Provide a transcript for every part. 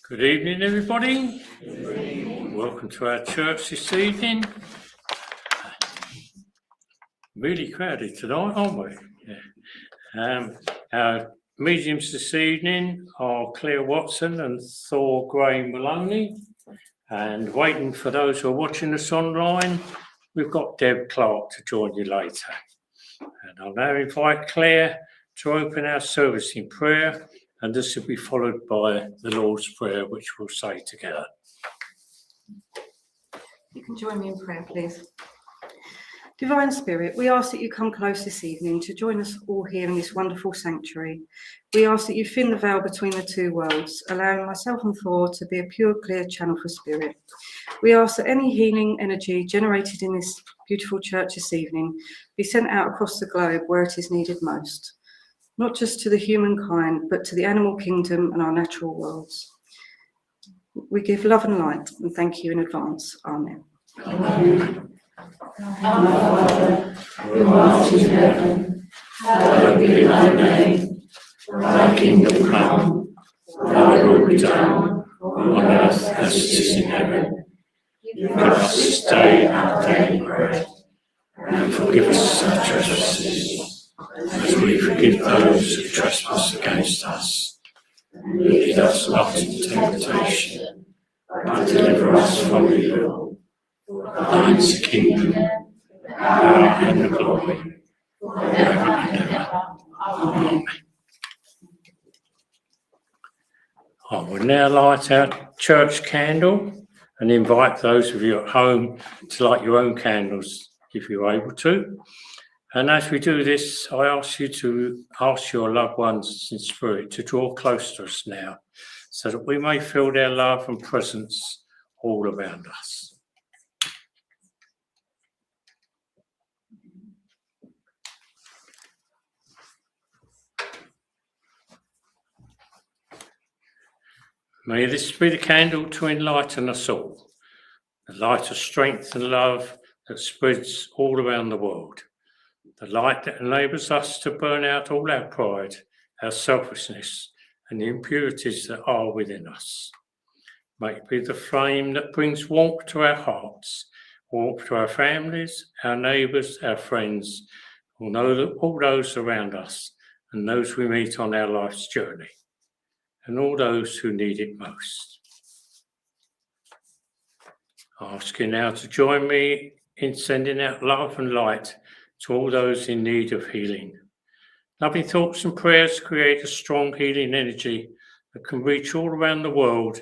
Good evening, everybody. Good evening. Welcome to our church this evening. Really crowded tonight, aren't we? Yeah. Our mediums this evening are Claire Watson and Thor Gray Maloney. And waiting for those who are watching us online, we've got Deb Clarke to join you later. And I'll now invite Claire to open our service in prayer. And this will be followed by the Lord's Prayer, which we'll say together. You can join me in prayer, please. Divine Spirit, we ask that you come close this evening to join us all here in this wonderful sanctuary. We ask that you thin the veil between the two worlds, allowing myself and Thor to be a pure, clear channel for Spirit. We ask that any healing energy generated in this beautiful church this evening be sent out across the globe where it is needed most. Not just to the humankind, but to the animal kingdom and our natural worlds. We give love and light and thank you in advance. Amen. Amen. Our Father, who art in heaven, hallowed be thy name. Thy kingdom come, thy will be done, on earth as it is in heaven. Give us this day our daily bread, and forgive us our trespasses, as we forgive those who trespass against us. And lead us not into temptation, but deliver us from evil. For thine is the kingdom, the power, and the glory, forever and ever. Amen. I will now light our church candle and invite those of you at home to light your own candles if you're able to. And as we do this, I ask you to ask your loved ones in spirit to draw close to us now, so that we may feel their love and presence all around us. May this be the candle to enlighten us all, the light of strength and love that spreads all around the world. The light that enables us to burn out all our pride, our selfishness, and the impurities that are within us. May it be the flame that brings warmth to our hearts, warmth to our families, our neighbours, our friends, all those around us, and those we meet on our life's journey, and all those who need it most. I ask you now to join me in sending out love and light to all those in need of healing. Loving thoughts and prayers create a strong healing energy that can reach all around the world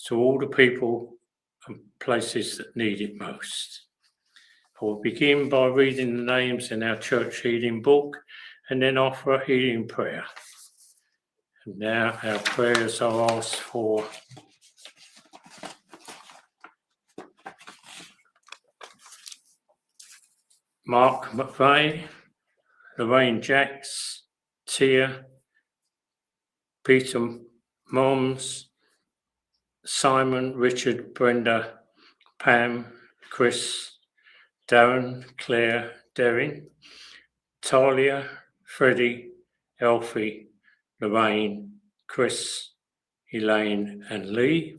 to all the people and places that need it most. I will begin by reading the names in our church healing book, and then offer a healing prayer. And now our prayers are asked for Mark McVeigh, Lorraine Jacks, Tia, Peter Moms, Simon, Richard, Brenda, Pam, Chris, Darren, Claire, Derrin, Talia, Freddie, Elfie, Lorraine, Chris, Elaine and Lee,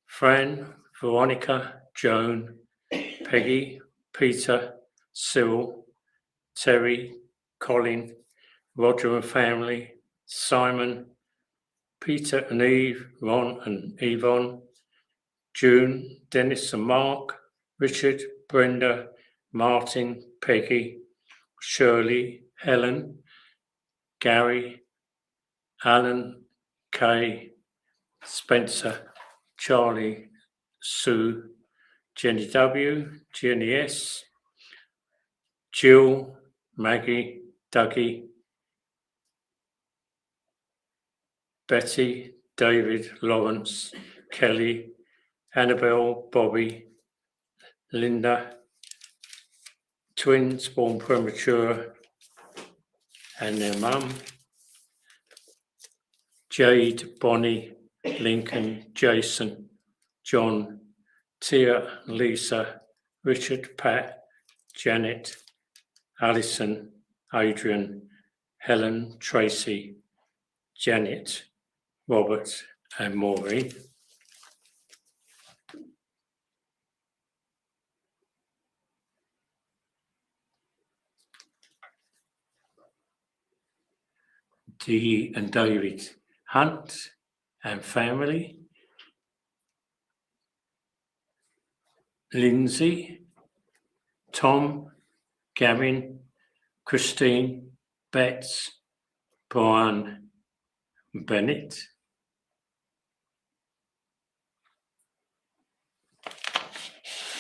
Fran, Veronica, Joan, Peggy, Peter, Cyril, Terry, Colin, Roger and family, Simon, Peter and Eve, Ron and Yvonne, June, Dennis and Mark, Richard, Brenda, Martin, Peggy, Shirley, Helen, Gary, Alan, Kay, Spencer, Charlie, Sue, Jenny W, Jenny S, Jill, Maggie, Dougie, Betty, David, Lawrence, Kelly, Annabelle, Bobby, Linda, twins born premature, and their mum, Jade, Bonnie, Lincoln, Jason, John, Tia, Lisa, Richard, Pat, Janet, Alison, Adrian, Helen, Tracy, Janet, Robert, and Maureen. Dee and David Hunt and family. Lindsay, Tom, Gavin, Christine, Betts, Brian, Bennett.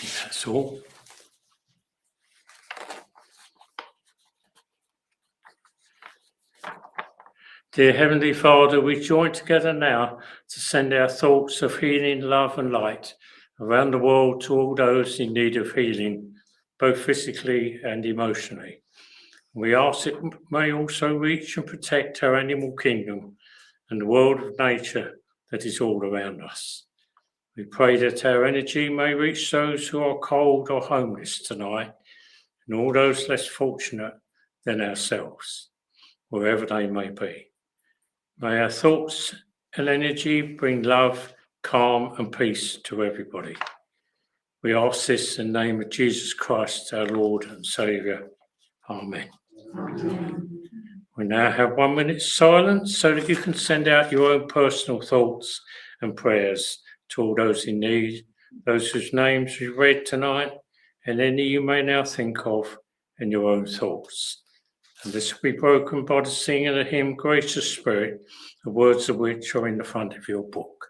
That's all. Dear Heavenly Father, we join together now to send our thoughts of healing, love and light around the world to all those in need of healing, both physically and emotionally. We ask it may also reach and protect our animal kingdom and the world of nature that is all around us. We pray that our energy may reach those who are cold or homeless tonight and all those less fortunate than ourselves, wherever they may be. May our thoughts and energy bring love, calm and peace to everybody. We ask this in the name of Jesus Christ, our Lord and Saviour. Amen. Amen. We now have 1 minute silence so that you can send out your own personal thoughts and prayers to all those in need, those whose names we read tonight, and any you may now think of in your own thoughts. And this will be broken by the singing of the hymn, Gracious Spirit, the words of which are in the front of your book.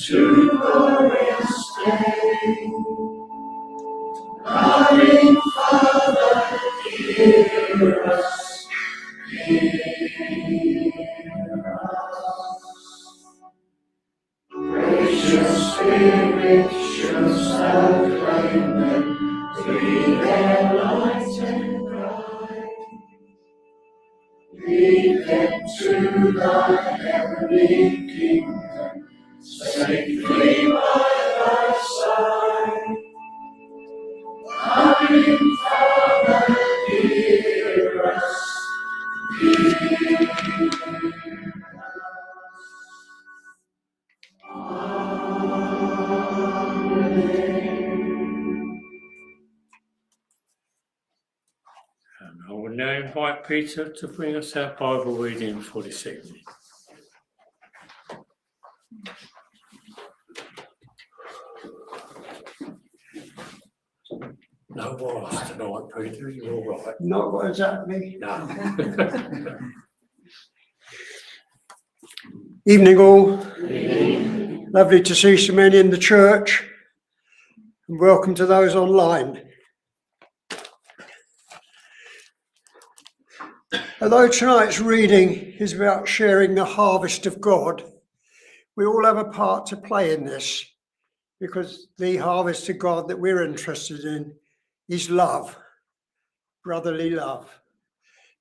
to glorious day. Loving Father, hear us, hear us. Gracious Spirit, yourself claim them, to be their light and guide. Lead them to thy heavenly kingdom, safely by thy side. Loving Father, hear us, hear us. I will now invite Peter to bring us our Bible reading for this evening. No worries tonight, Peter, you're all right. Not what exactly. No. Evening all. Lovely to see so many in the church, and welcome to those online. Although tonight's reading is about sharing the harvest of God, we all have a part to play in this, because the harvest of God that we're interested in is love, brotherly love.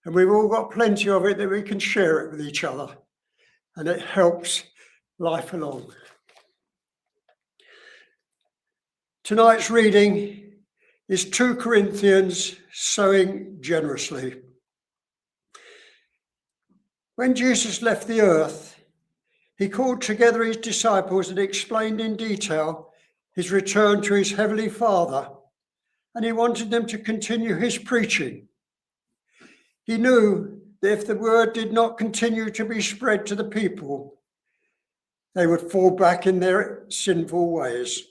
And we've all got plenty of it that we can share it with each other, and it helps life along. Tonight's reading is 2 Corinthians, sowing generously. When Jesus left the earth, he called together his disciples and explained in detail his return to his heavenly Father, and he wanted them to continue his preaching. He knew that if the word did not continue to be spread to the people, they would fall back in their sinful ways.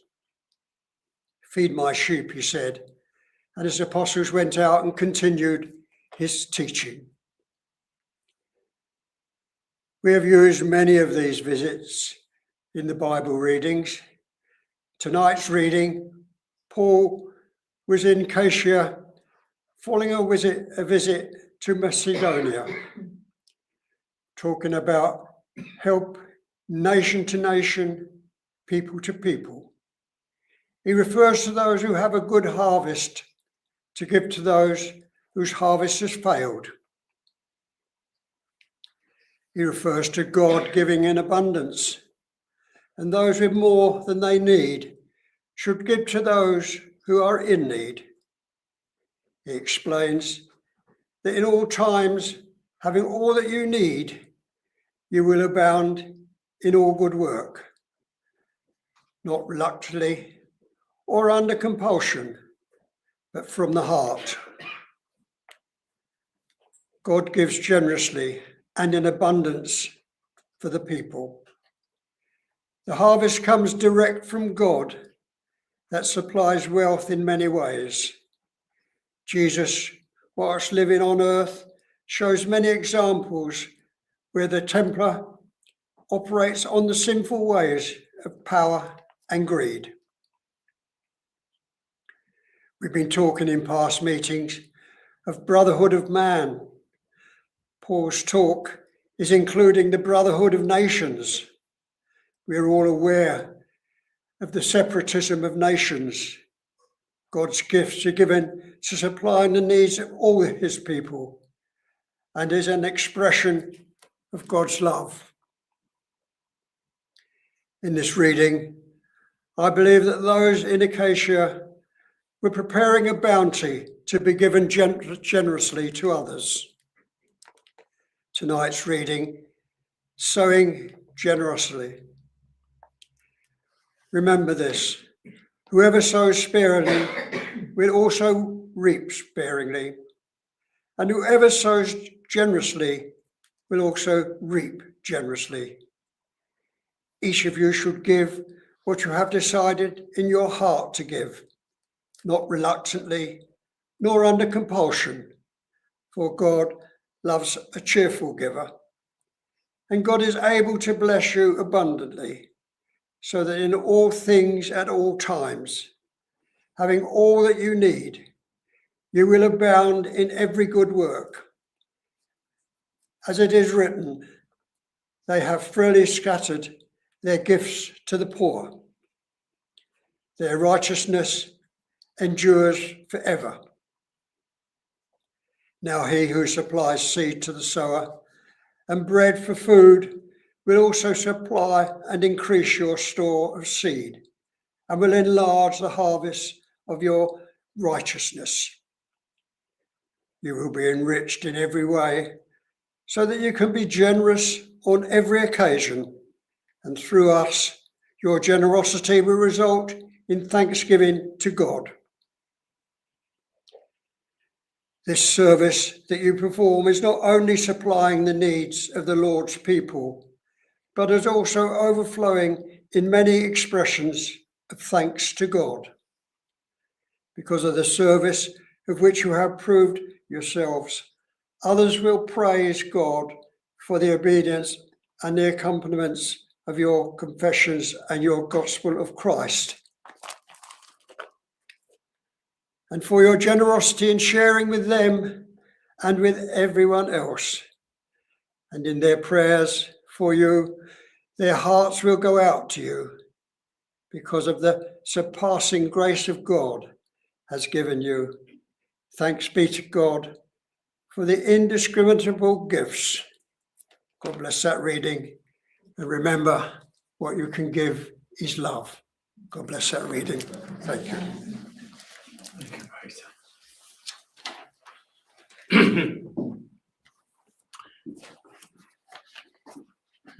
Feed my sheep, he said, and his apostles went out and continued his teaching. We have used many of these visits in the Bible readings. Tonight's reading, Paul was in Achaia following a visit to Macedonia, talking about help nation to nation, people to people. He refers to those who have a good harvest to give to those whose harvest has failed. He refers to God giving in abundance, and those with more than they need should give to those who are in need. He explains that in all times, having all that you need, you will abound in all good work, not reluctantly or under compulsion, but from the heart. God gives generously and in abundance for the people. The harvest comes direct from God that supplies wealth in many ways. Jesus, whilst living on earth, shows many examples where the tempter operates on the sinful ways of power and greed. We've been talking in past meetings of brotherhood of man. Paul's talk is including the brotherhood of nations. We're all aware of the separatism of nations. God's gifts are given to supplying the needs of all his people and is an expression of God's love. In this reading, I believe that those in Achaia were preparing a bounty to be given generously to others. Tonight's reading, sowing generously. Remember this, whoever sows sparingly will also reap sparingly, and whoever sows generously will also reap generously. Each of you should give what you have decided in your heart to give, not reluctantly, nor under compulsion, for God loves a cheerful giver, and God is able to bless you abundantly, so that in all things at all times, having all that you need, you will abound in every good work. As it is written, they have freely scattered their gifts to the poor. Their righteousness endures forever. Now he who supplies seed to the sower and bread for food will also supply and increase your store of seed, and will enlarge the harvest of your righteousness. You will be enriched in every way, so that you can be generous on every occasion, and through us, your generosity will result in thanksgiving to God. This service that you perform is not only supplying the needs of the Lord's people, but is also overflowing in many expressions of thanks to God. Because of the service of which you have proved yourselves, others will praise God for the obedience and the accompaniments of your confessions and your gospel of Christ, and for your generosity in sharing with them and with everyone else. And in their prayers for you, their hearts will go out to you because of the surpassing grace of God has given you. Thanks be to God for the indiscriminable gifts. God bless that reading. And remember, what you can give is love. God bless that reading. Thank you. Thank you, Peter.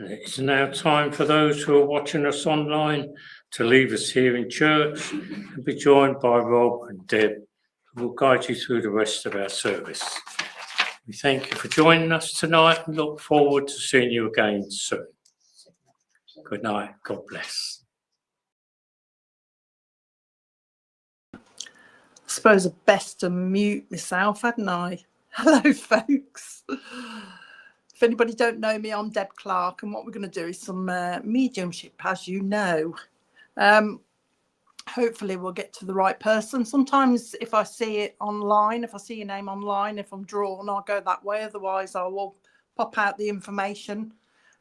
It's now time for those who are watching us online to leave us here in church and be joined by Rob and Deb, who will guide you through the rest of our service. We thank you for joining us tonight and look forward to seeing you again soon. Good night. God bless. I suppose I best to mute myself, hadn't I? Hello, folks. If anybody don't know me, I'm Deb Clarke, and what we're going to do is some mediumship, as you know. Hopefully we'll get to the right person. Sometimes if I see it online, if I see your name online, if I'm drawn, I'll go that way. Otherwise, I will pop out the information.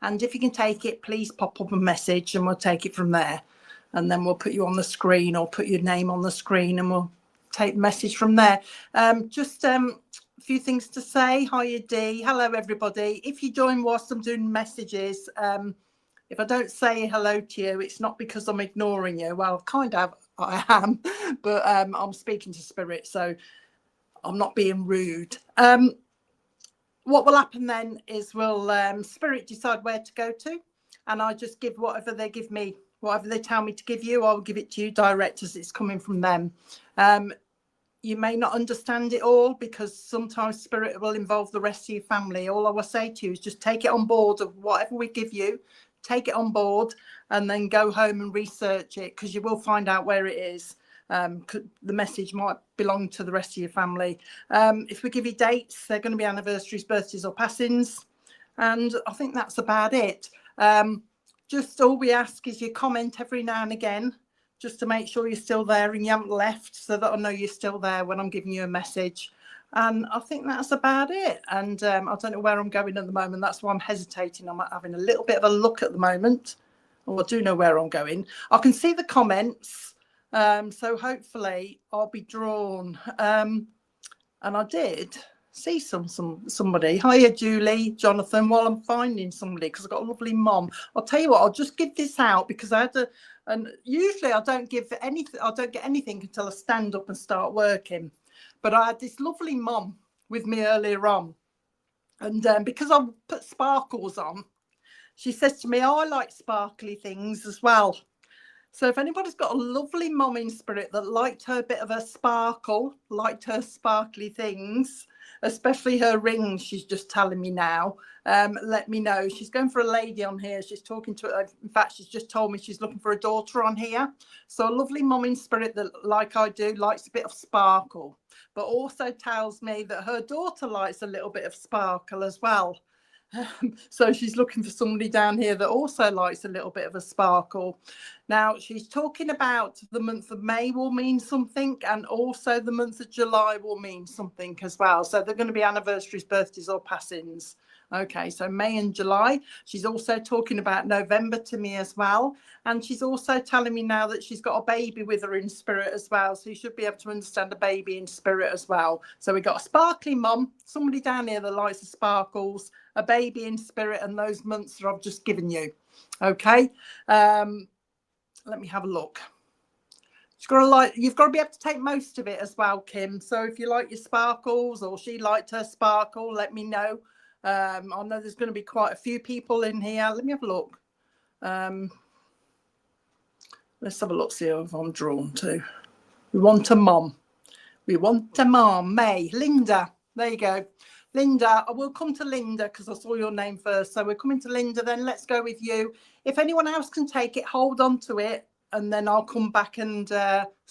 And if you can take it, please pop up a message and we'll take it from there. And then we'll put you on the screen or put your name on the screen and we'll take the message from there. Just a few things to say. Hiya, Dee. Hello, everybody. If you join whilst I'm doing messages, if I don't say hello to you, it's not because I'm ignoring you. Well, kind of, I am, but I'm speaking to spirit, so I'm not being rude. What will happen then is we'll spirit decide where to go to, and I just give whatever they give me, whatever they tell me to give you, I'll give it to you direct as it's coming from them. You may not understand it all because sometimes spirit will involve the rest of your family. All I will say to you is just take it on board of whatever we give you, take it on board and then go home and research it, because you will find out where it is. The message might belong to the rest of your family. If we give you dates, they're going to be anniversaries, birthdays or passings. And I think that's about it. Just all we ask is you comment every now and again, just to make sure you're still there and you haven't left, so that I know you're still there when I'm giving you a message. And I think that's about it. And I don't know where I'm going at the moment. That's why I'm hesitating. I'm having a little bit of a look at the moment. Oh, I do know where I'm going. I can see the comments. So hopefully I'll be drawn. And I did see somebody. Hiya, Julie, Jonathan, while I'm finding somebody, because I've got a lovely mom. I'll tell you what, I'll just give this out because I had to, and usually I don't give anything, I don't get anything until I stand up and start working. But I had this lovely mom with me earlier on. And because I put sparkles on, she says to me, oh, I like sparkly things as well. So if anybody's got a lovely mom in spirit that liked her bit of a sparkle, liked her sparkly things, especially her rings, she's just telling me now, let me know. She's going for a lady on here. She's talking to her. In fact, she's just told me she's looking for a daughter on here. So a lovely mom in spirit that, like I do, likes a bit of sparkle, but also tells me that her daughter likes a little bit of sparkle as well. So she's looking for somebody down here that also likes a little bit of a sparkle. Now, she's talking about the month of May will mean something, and also the month of July will mean something as well. So they're going to be anniversaries, birthdays, or passings. Okay, so May and July. She's also talking about November to me as well. And she's also telling me now that she's got a baby with her in spirit as well. So you should be able to understand a baby in spirit as well. So we got a sparkly mum, somebody down here that likes the sparkles, a baby in spirit, and those months that I've just given you. Okay. Let me have a look. You've got to be able to take most of it as well, Kim. So if you like your sparkles, or she liked her sparkle, let me know. I know there's going to be quite a few people in here. Let me have a look. Let's have a look, see if I'm drawn to. We want a mom. We want a mom. May. Linda. There you go. Linda, I will come to Linda because I saw your name first. So we're coming to Linda then. Let's go with you. If anyone else can take it, hold on to it. And then I'll come back and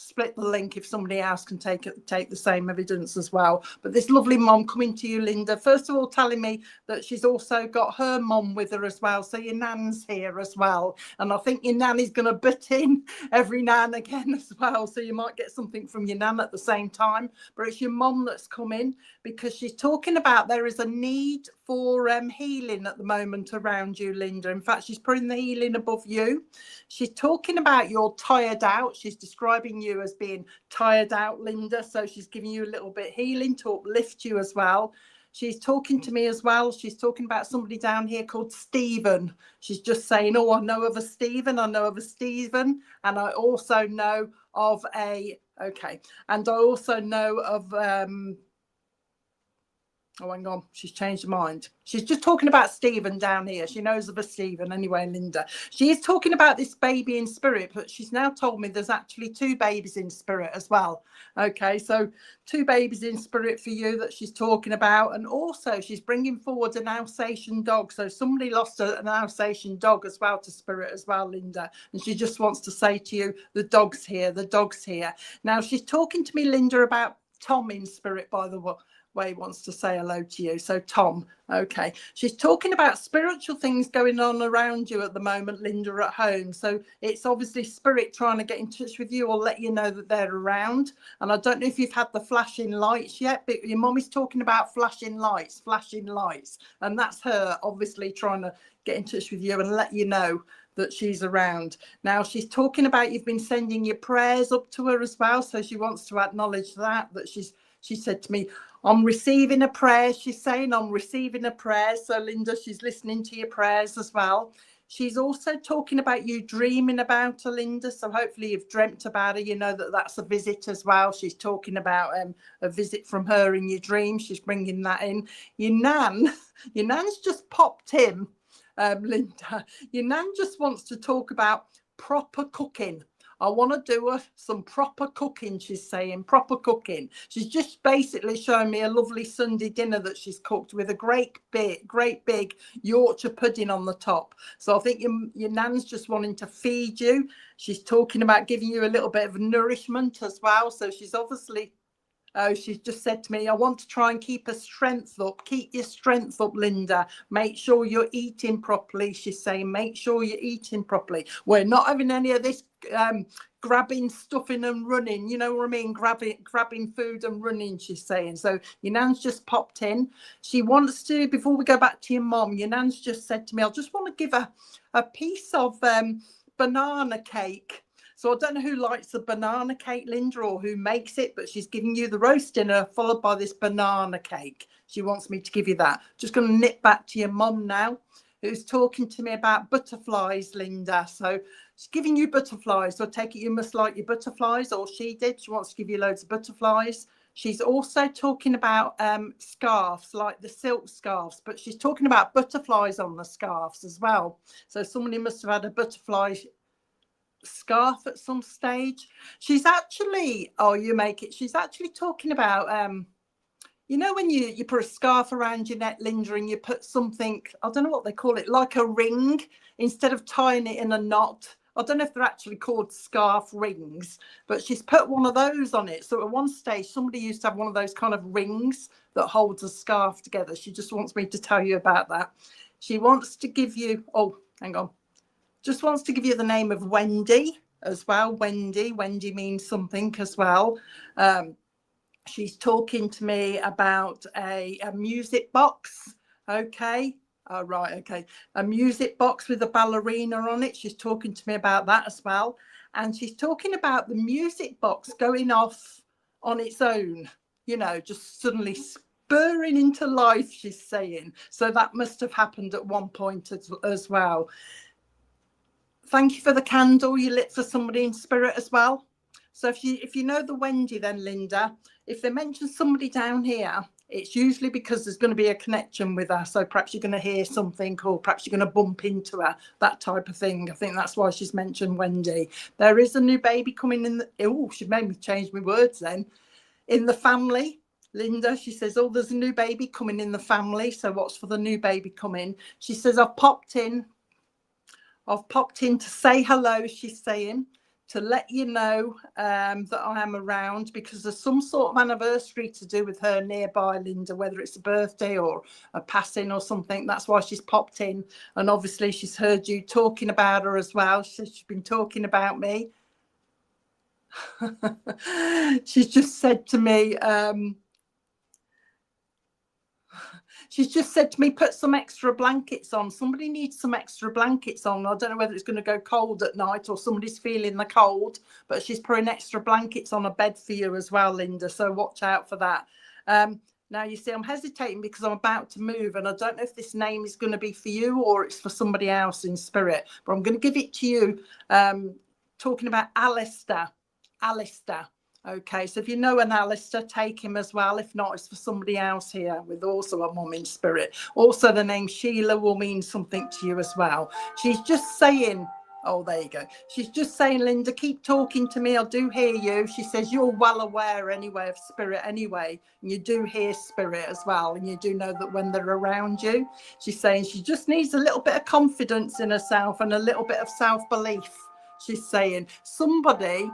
split the link if somebody else can take the same evidence as well. But this lovely mom coming to you, Linda, first of all telling me that she's also got her mom with her as well. So your nan's here as well. And I think your nan is going to butt in every now and again as well. So you might get something from your nan at the same time. But it's your mom that's coming, because she's talking about there is a need for healing at the moment around you, Linda. In fact, she's putting the healing above you. She's talking about you're tired out. She's describing you as being tired out, Linda. So she's giving you a little bit of healing to uplift you as well. She's talking to me as well. She's talking about somebody down here called Stephen. She's just saying, oh, I know of a Stephen. I know of a Stephen. And I also know of and I also know of, oh, hang on. She's changed her mind. She's just talking about Stephen down here. She knows of a Stephen anyway, Linda. She is talking about this baby in spirit, but she's now told me there's actually 2 babies in spirit as well. Okay, so 2 babies in spirit for you that she's talking about. And also she's bringing forward an Alsatian dog. So somebody lost an Alsatian dog as well to spirit as well, Linda. And she just wants to say to you, the dog's here, the dog's here. Now she's talking to me, Linda, about Tom in spirit, by the way. Wants to say hello to you. So Tom, okay, she's talking about spiritual things going on around you at the moment, Linda, at home. So it's obviously spirit trying to get in touch with you or let you know that they're around. And I don't know if you've had the flashing lights yet, but your mum is talking about flashing lights, and that's her obviously trying to get in touch with you and let you know that she's around. Now she's talking about you've been sending your prayers up to her as well. So she wants to acknowledge that she said to me, I'm receiving a prayer. She's saying, I'm receiving a prayer. So Linda, she's listening to your prayers as well. She's also talking about you dreaming about her, Linda. So hopefully you've dreamt about her. You know that that's a visit as well. She's talking about a visit from her in your dreams. She's bringing that in. Your nan's just popped in, Linda. Your nan just wants to talk about proper cooking. I want to do some proper cooking, she's saying, proper cooking. She's just basically showing me a lovely Sunday dinner that she's cooked with a great big Yorkshire pudding on the top. So I think your nan's just wanting to feed you. She's talking about giving you a little bit of nourishment as well. So she's obviously... Oh, she's just said to me, I want to try and keep her strength up. Keep your strength up, Linda. Make sure you're eating properly. She's saying, make sure you're eating properly. We're not having any of this grabbing, stuffing and running. You know what I mean? Grabbing food and running, she's saying. So your nan's just popped in. She wants to, before we go back to your mom, your nan's just said to me, I just want to give her a piece of banana cake. So I don't know who likes the banana cake, Linda, or who makes it, but she's giving you the roast dinner followed by this banana cake. She wants me to give you that. Just going to nip back to your mum now, who's talking to me about butterflies, Linda. So she's giving you butterflies. So I take it you must like your butterflies, or she did. She wants to give you loads of butterflies. She's also talking about scarves, like the silk scarves, but she's talking about butterflies on the scarves as well. So somebody must have had a butterfly scarf at some stage. She's actually she's actually talking about you know when you put a scarf around your neck, Linda, and you put something, I don't know what they call it, like a ring, instead of tying it in a knot, I don't know if they're actually called scarf rings, but she's put one of those on it. So at one stage, somebody used to have one of those kind of rings that holds a scarf together. She just wants me to tell you about that. She wants to give you, oh, hang on. Just wants to give you the name of Wendy as well. Wendy means something as well. She's talking to me about a music box. Okay. Oh, right. Okay. A music box with a ballerina on it. She's talking to me about that as well. And she's talking about the music box going off on its own, you know, just suddenly spurring into life, she's saying. So that must have happened at one point as well. Thank you for the candle you lit for somebody in spirit as well. So if you know the Wendy, then Linda, if they mention somebody down here, it's usually because there's going to be a connection with her. So perhaps you're going to hear something, or perhaps you're going to bump into her, that type of thing. I think that's why she's mentioned Wendy. There is a new baby coming in. Oh, she made me change my words then. In the family, Linda, she says, oh, there's a new baby coming in the family. So what's for the new baby coming? She says, I've popped in to say hello, she's saying, to let you know that I am around, because there's some sort of anniversary to do with her nearby, Linda, whether it's a birthday or a passing or something. That's why she's popped in. And obviously she's heard you talking about her as well. She says she's been talking about me. She's just said to me, put some extra blankets on. Somebody needs some extra blankets on. I don't know whether it's going to go cold at night or somebody's feeling the cold, but she's putting extra blankets on a bed for you as well, Linda. So watch out for that. Now, you see, I'm hesitating because I'm about to move, and I don't know if this name is going to be for you or it's for somebody else in spirit, but I'm going to give it to you. Talking about Alistair. Okay, so if you know an Alistair, take him as well. If not, it's for somebody else here with also a mum in spirit. Also, the name Sheila will mean something to you as well. She's just saying, oh, there you go. She's just saying, Linda, keep talking to me. I do hear you. She says you're well aware anyway of spirit anyway. And you do hear spirit as well. And you do know that when they're around you. She's saying she just needs a little bit of confidence in herself and a little bit of self-belief. She's saying somebody...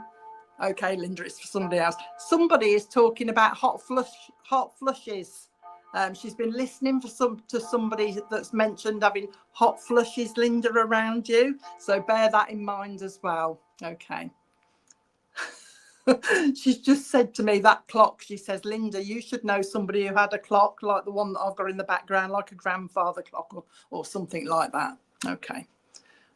Okay, Linda, it's for somebody else. Somebody is talking about hot flushes. She's been listening to somebody that's mentioned having hot flushes, Linda, around you. So bear that in mind as well. Okay. She's just said to me, that clock, she says, Linda, you should know somebody who had a clock like the one that I've got in the background, like a grandfather clock or something like that. Okay.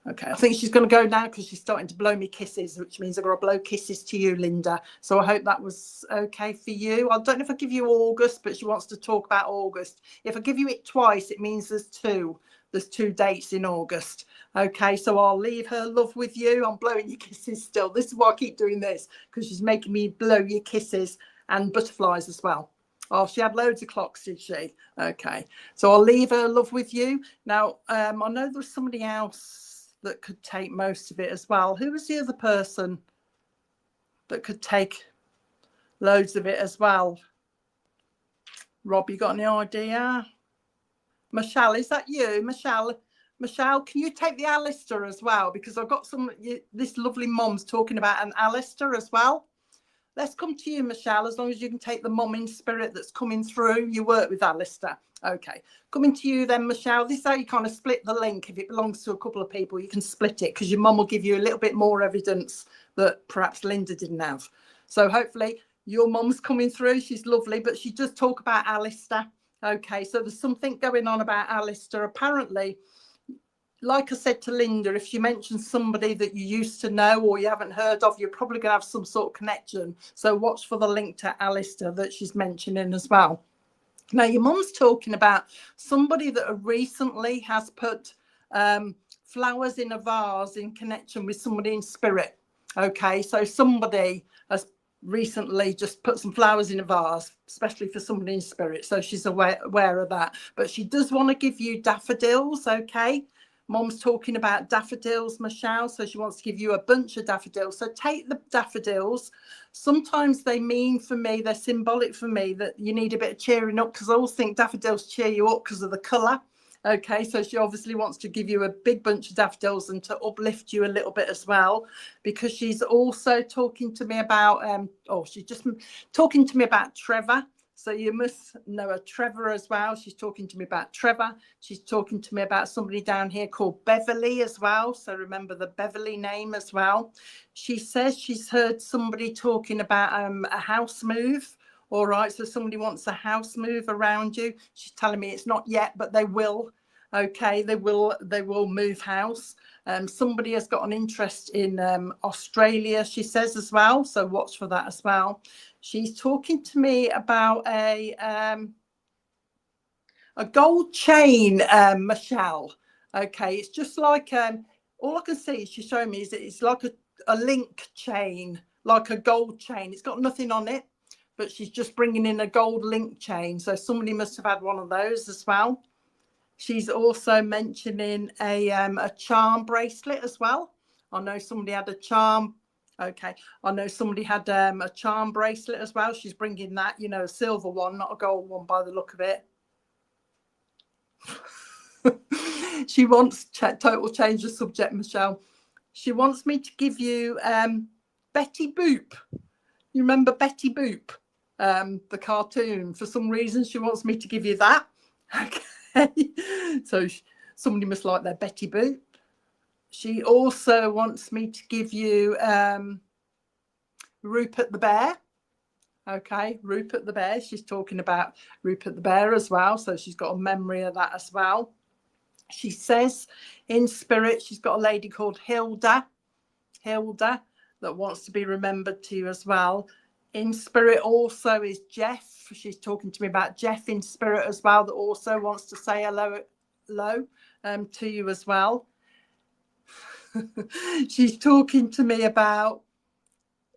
Okay, I think she's going to go now because she's starting to blow me kisses, which means I've got to blow kisses to you, Linda. So I hope that was okay for you. I don't know if I give you August, but she wants to talk about August. If I give you it twice, it means there's two. There's 2 dates in August. Okay, so I'll leave her love with you. I'm blowing your kisses still. This is why I keep doing this, because she's making me blow your kisses and butterflies as well. Oh, she had loads of clocks, did she? Okay, so I'll leave her love with you. Now, I know there's somebody else that could take most of it as well. Who was the other person that could take loads of it as well? Rob, you got any idea? Michelle, is that you? Michelle, can you take the Alistair as well? Because I've got this lovely mum's talking about an Alistair as well. Let's come to you, Michelle, as long as you can take the mum in spirit that's coming through. You work with Alistair. Okay, coming to you then, Michelle. This is how you kind of split the link. If it belongs to a couple of people, you can split it because your mum will give you a little bit more evidence that perhaps Linda didn't have. So hopefully your mum's coming through. She's lovely, but she does talk about Alistair. Okay, so there's something going on about Alistair. Apparently, like I said to Linda, if she mentions somebody that you used to know or you haven't heard of, you're probably going to have some sort of connection. So watch for the link to Alistair that she's mentioning as well. Now, your mum's talking about somebody that recently has put flowers in a vase in connection with somebody in spirit. Okay, so somebody has recently just put some flowers in a vase, especially for somebody in spirit. So she's aware of that. But she does want to give you daffodils, okay? Mum's talking about daffodils, Michelle, so she wants to give you a bunch of daffodils. So take the daffodils. Sometimes they mean for me, they're symbolic for me that you need a bit of cheering up, because I always think daffodils cheer you up because of the colour. Okay, so she obviously wants to give you a big bunch of daffodils and to uplift you a little bit as well, because she's also talking to me about she's just talking to me about Trevor. So you must know a Trevor as well. She's talking to me about Trevor. She's talking to me about somebody down here called Beverly as well. So remember the Beverly name as well. She says she's heard somebody talking about a house move. All right, so somebody wants a house move around you. She's telling me it's not yet, but they will. Okay, they will move house. Somebody has got an interest in Australia, she says as well. So watch for that as well. She's talking to me about a gold chain, Michelle. Okay, it's just like all I can see she's showing me is it's like a link chain, like a gold chain. It's got nothing on it, but she's just bringing in a gold link chain. So somebody must have had one of those as well. She's also mentioning a charm bracelet as well. I know somebody had a charm. Okay, I know somebody had a charm bracelet as well. She's bringing that, you know, a silver one, not a gold one by the look of it. She wants total change the subject, Michelle. She wants me to give you Betty Boop. You remember Betty Boop, the cartoon? For some reason, she wants me to give you that. Okay, so somebody must like their Betty Boop. She also wants me to give you Rupert the Bear. Okay, Rupert the Bear. She's talking about Rupert the Bear as well. So she's got a memory of that as well. She says in spirit, she's got a lady called Hilda that wants to be remembered to you as well. In spirit also is Jeff. She's talking to me about Jeff in spirit as well, that also wants to say hello to you as well. She's talking to me about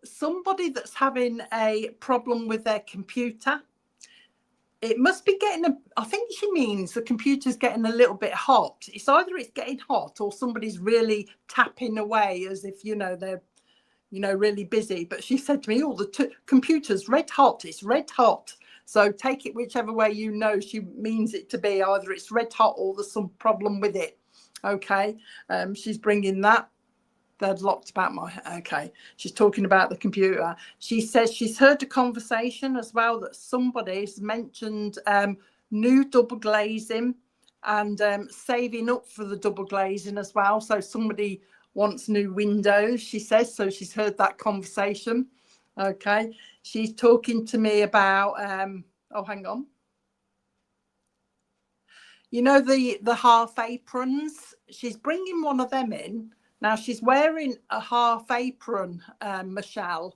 somebody that's having a problem with their computer. It must be I think she means the computer's getting a little bit hot. It's either it's getting hot or somebody's really tapping away as if, you know, they're, you know, really busy. But she said to me, oh, the computer's red hot. It's red hot. So take it whichever way you know she means it to be. Either it's red hot or there's some problem with it. Okay. She's bringing that. They're locked about my, okay. She's talking about the computer. She says she's heard a conversation as well that somebody's mentioned new double glazing and saving up for the double glazing as well. So somebody wants new windows, she says. So she's heard that conversation. Okay. She's talking to me about, oh, hang on. You know, the half aprons, she's bringing one of them in. Now, she's wearing a half apron, Michelle,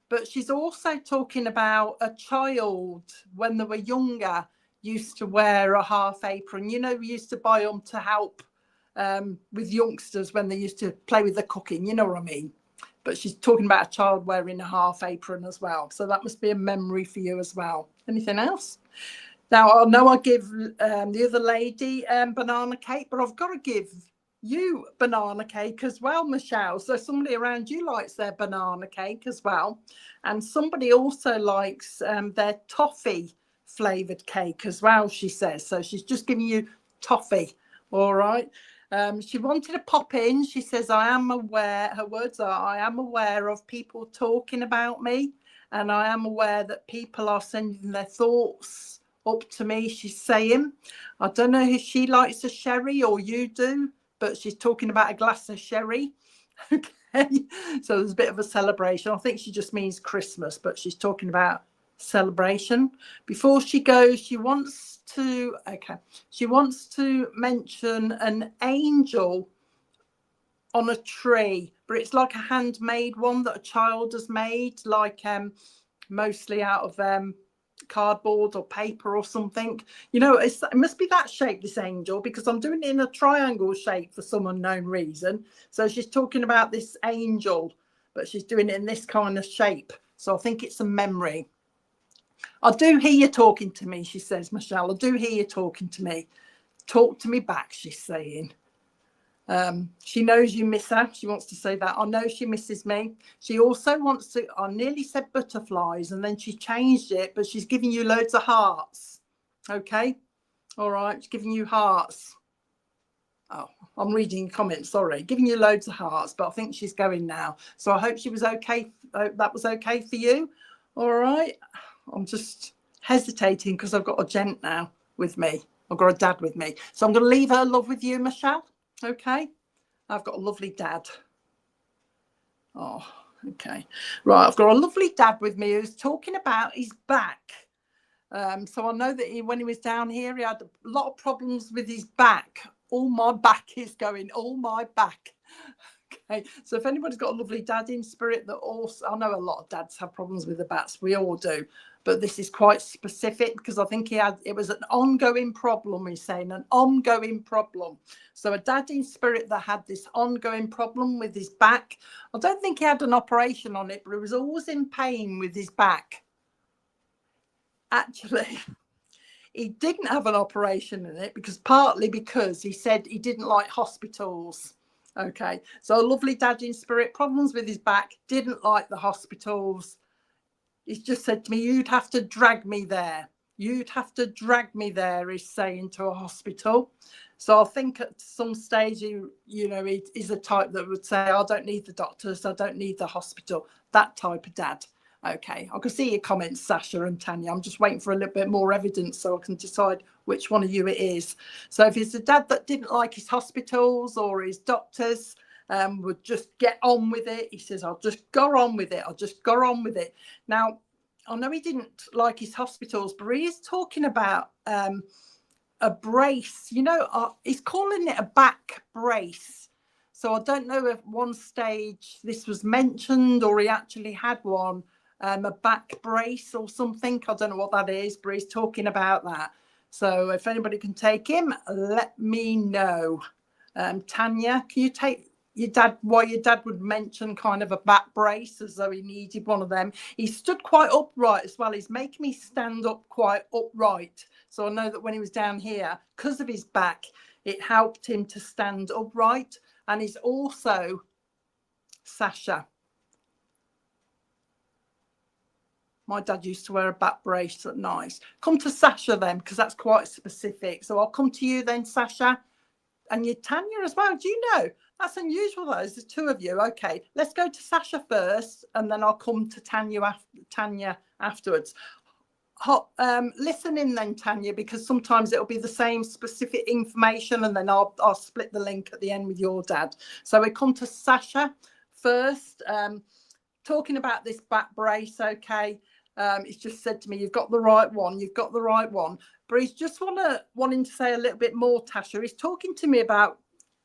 but she's also talking about a child when they were younger used to wear a half apron. You know, we used to buy them to help with youngsters when they used to play with the cooking, you know what I mean? But she's talking about a child wearing a half apron as well. So that must be a memory for you as well. Anything else? Now, I know I give the other lady banana cake, but I've got to give you banana cake as well, Michelle. So somebody around you likes their banana cake as well. And somebody also likes their toffee flavoured cake as well, she says. So she's just giving you toffee. All right. She wanted to pop in. She says, I am aware, her words are, I am aware of people talking about me. And I am aware that people are sending their thoughts up to me, she's saying. I don't know if she likes a sherry or you do, but she's talking about a glass of sherry. Okay, so there's a bit of a celebration. I think she just means Christmas, but she's talking about celebration. Before she goes, she wants to mention an angel on a tree, but it's like a handmade one that a child has made, like mostly out of cardboard or paper or something. You know, it must be that shape, this angel, because I'm doing it in a triangle shape for some unknown reason. So she's talking about this angel, but she's doing it in this kind of shape. So I think it's a memory. I do hear you talking to me, she says, Michelle. I do hear you talking to me. Talk to me back, she's saying. She knows you miss her. She wants to say that. I know she misses me. She also wants to, I nearly said butterflies and then she changed it, but she's giving you loads of hearts. Okay. All right. She's giving you hearts. Oh, I'm reading comments, sorry. Giving you loads of hearts, but I think she's going now. So I hope she was okay. That was okay for you. All right. I'm just hesitating because I've got a gent now with me. I've got a dad with me. So I'm going to leave her love with you, Michelle. Okay. I've got a lovely dad. Oh, okay. Right. I've got a lovely dad with me who's talking about his back. So I know that when he was down here, he had a lot of problems with his back. All my back is going, all my back. Okay, so if anybody's got a lovely dad in spirit that also, I know a lot of dads have problems with the backs, we all do, but this is quite specific because I think it was an ongoing problem, he's saying, an ongoing problem. So a dad in spirit that had this ongoing problem with his back. I don't think he had an operation on it, but he was always in pain with his back. Actually, he didn't have an operation in it partly because he said he didn't like hospitals. Okay, so a lovely dad in spirit, problems with his back, didn't like the hospitals. He's just said to me, you'd have to drag me there. You'd have to drag me there, he's saying, to a hospital. So I think at some stage, he is a type that would say, I don't need the doctors, I don't need the hospital. That type of dad. Okay, I can see your comments, Sasha and Tanya. I'm just waiting for a little bit more evidence so I can decide which one of you it is. So if it's a dad that didn't like his hospitals or his doctors, would just get on with it. He says, I'll just go on with it. I'll just go on with it. Now, I know he didn't like his hospitals, but he is talking about a brace. He's calling it a back brace. So I don't know if one stage this was mentioned or he actually had one. A back brace or something. I don't know what that is, but he's talking about that. So if anybody can take him, let me know. Tanya, can you take your dad, why your dad would mention kind of a back brace as though he needed one of them? He stood quite upright as well. He's making me stand up quite upright. So I know that when he was down here, because of his back, it helped him to stand upright. And he's also, Sasha, my dad used to wear a back brace at night. Come to Sasha then, because that's quite specific. So I'll come to you then, Sasha. And you, Tanya, as well. Do you know? That's unusual, though. There's two of you. Okay, let's go to Sasha first, and then I'll come to Tanya afterwards. Listen in then, Tanya, because sometimes it'll be the same specific information, and then I'll split the link at the end with your dad. So we come to Sasha first. Talking about this back brace, okay. He's just said to me, you've got the right one, you've got the right one. But he's just wanting to say a little bit more, Tasha. He's talking to me about,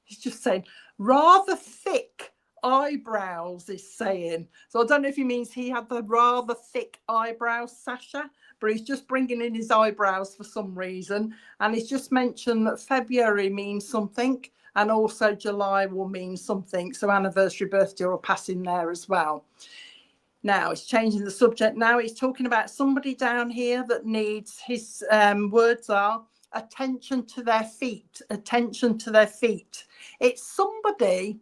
he's just saying, rather thick eyebrows, is saying. So I don't know if he means he had the rather thick eyebrows, Sasha, but he's just bringing in his eyebrows for some reason. And he's just mentioned that February means something, and also July will mean something. So anniversary, birthday, or passing there as well. Now he's changing the subject. Now he's talking about somebody down here that needs, his words are attention to their feet, attention to their feet. It's somebody,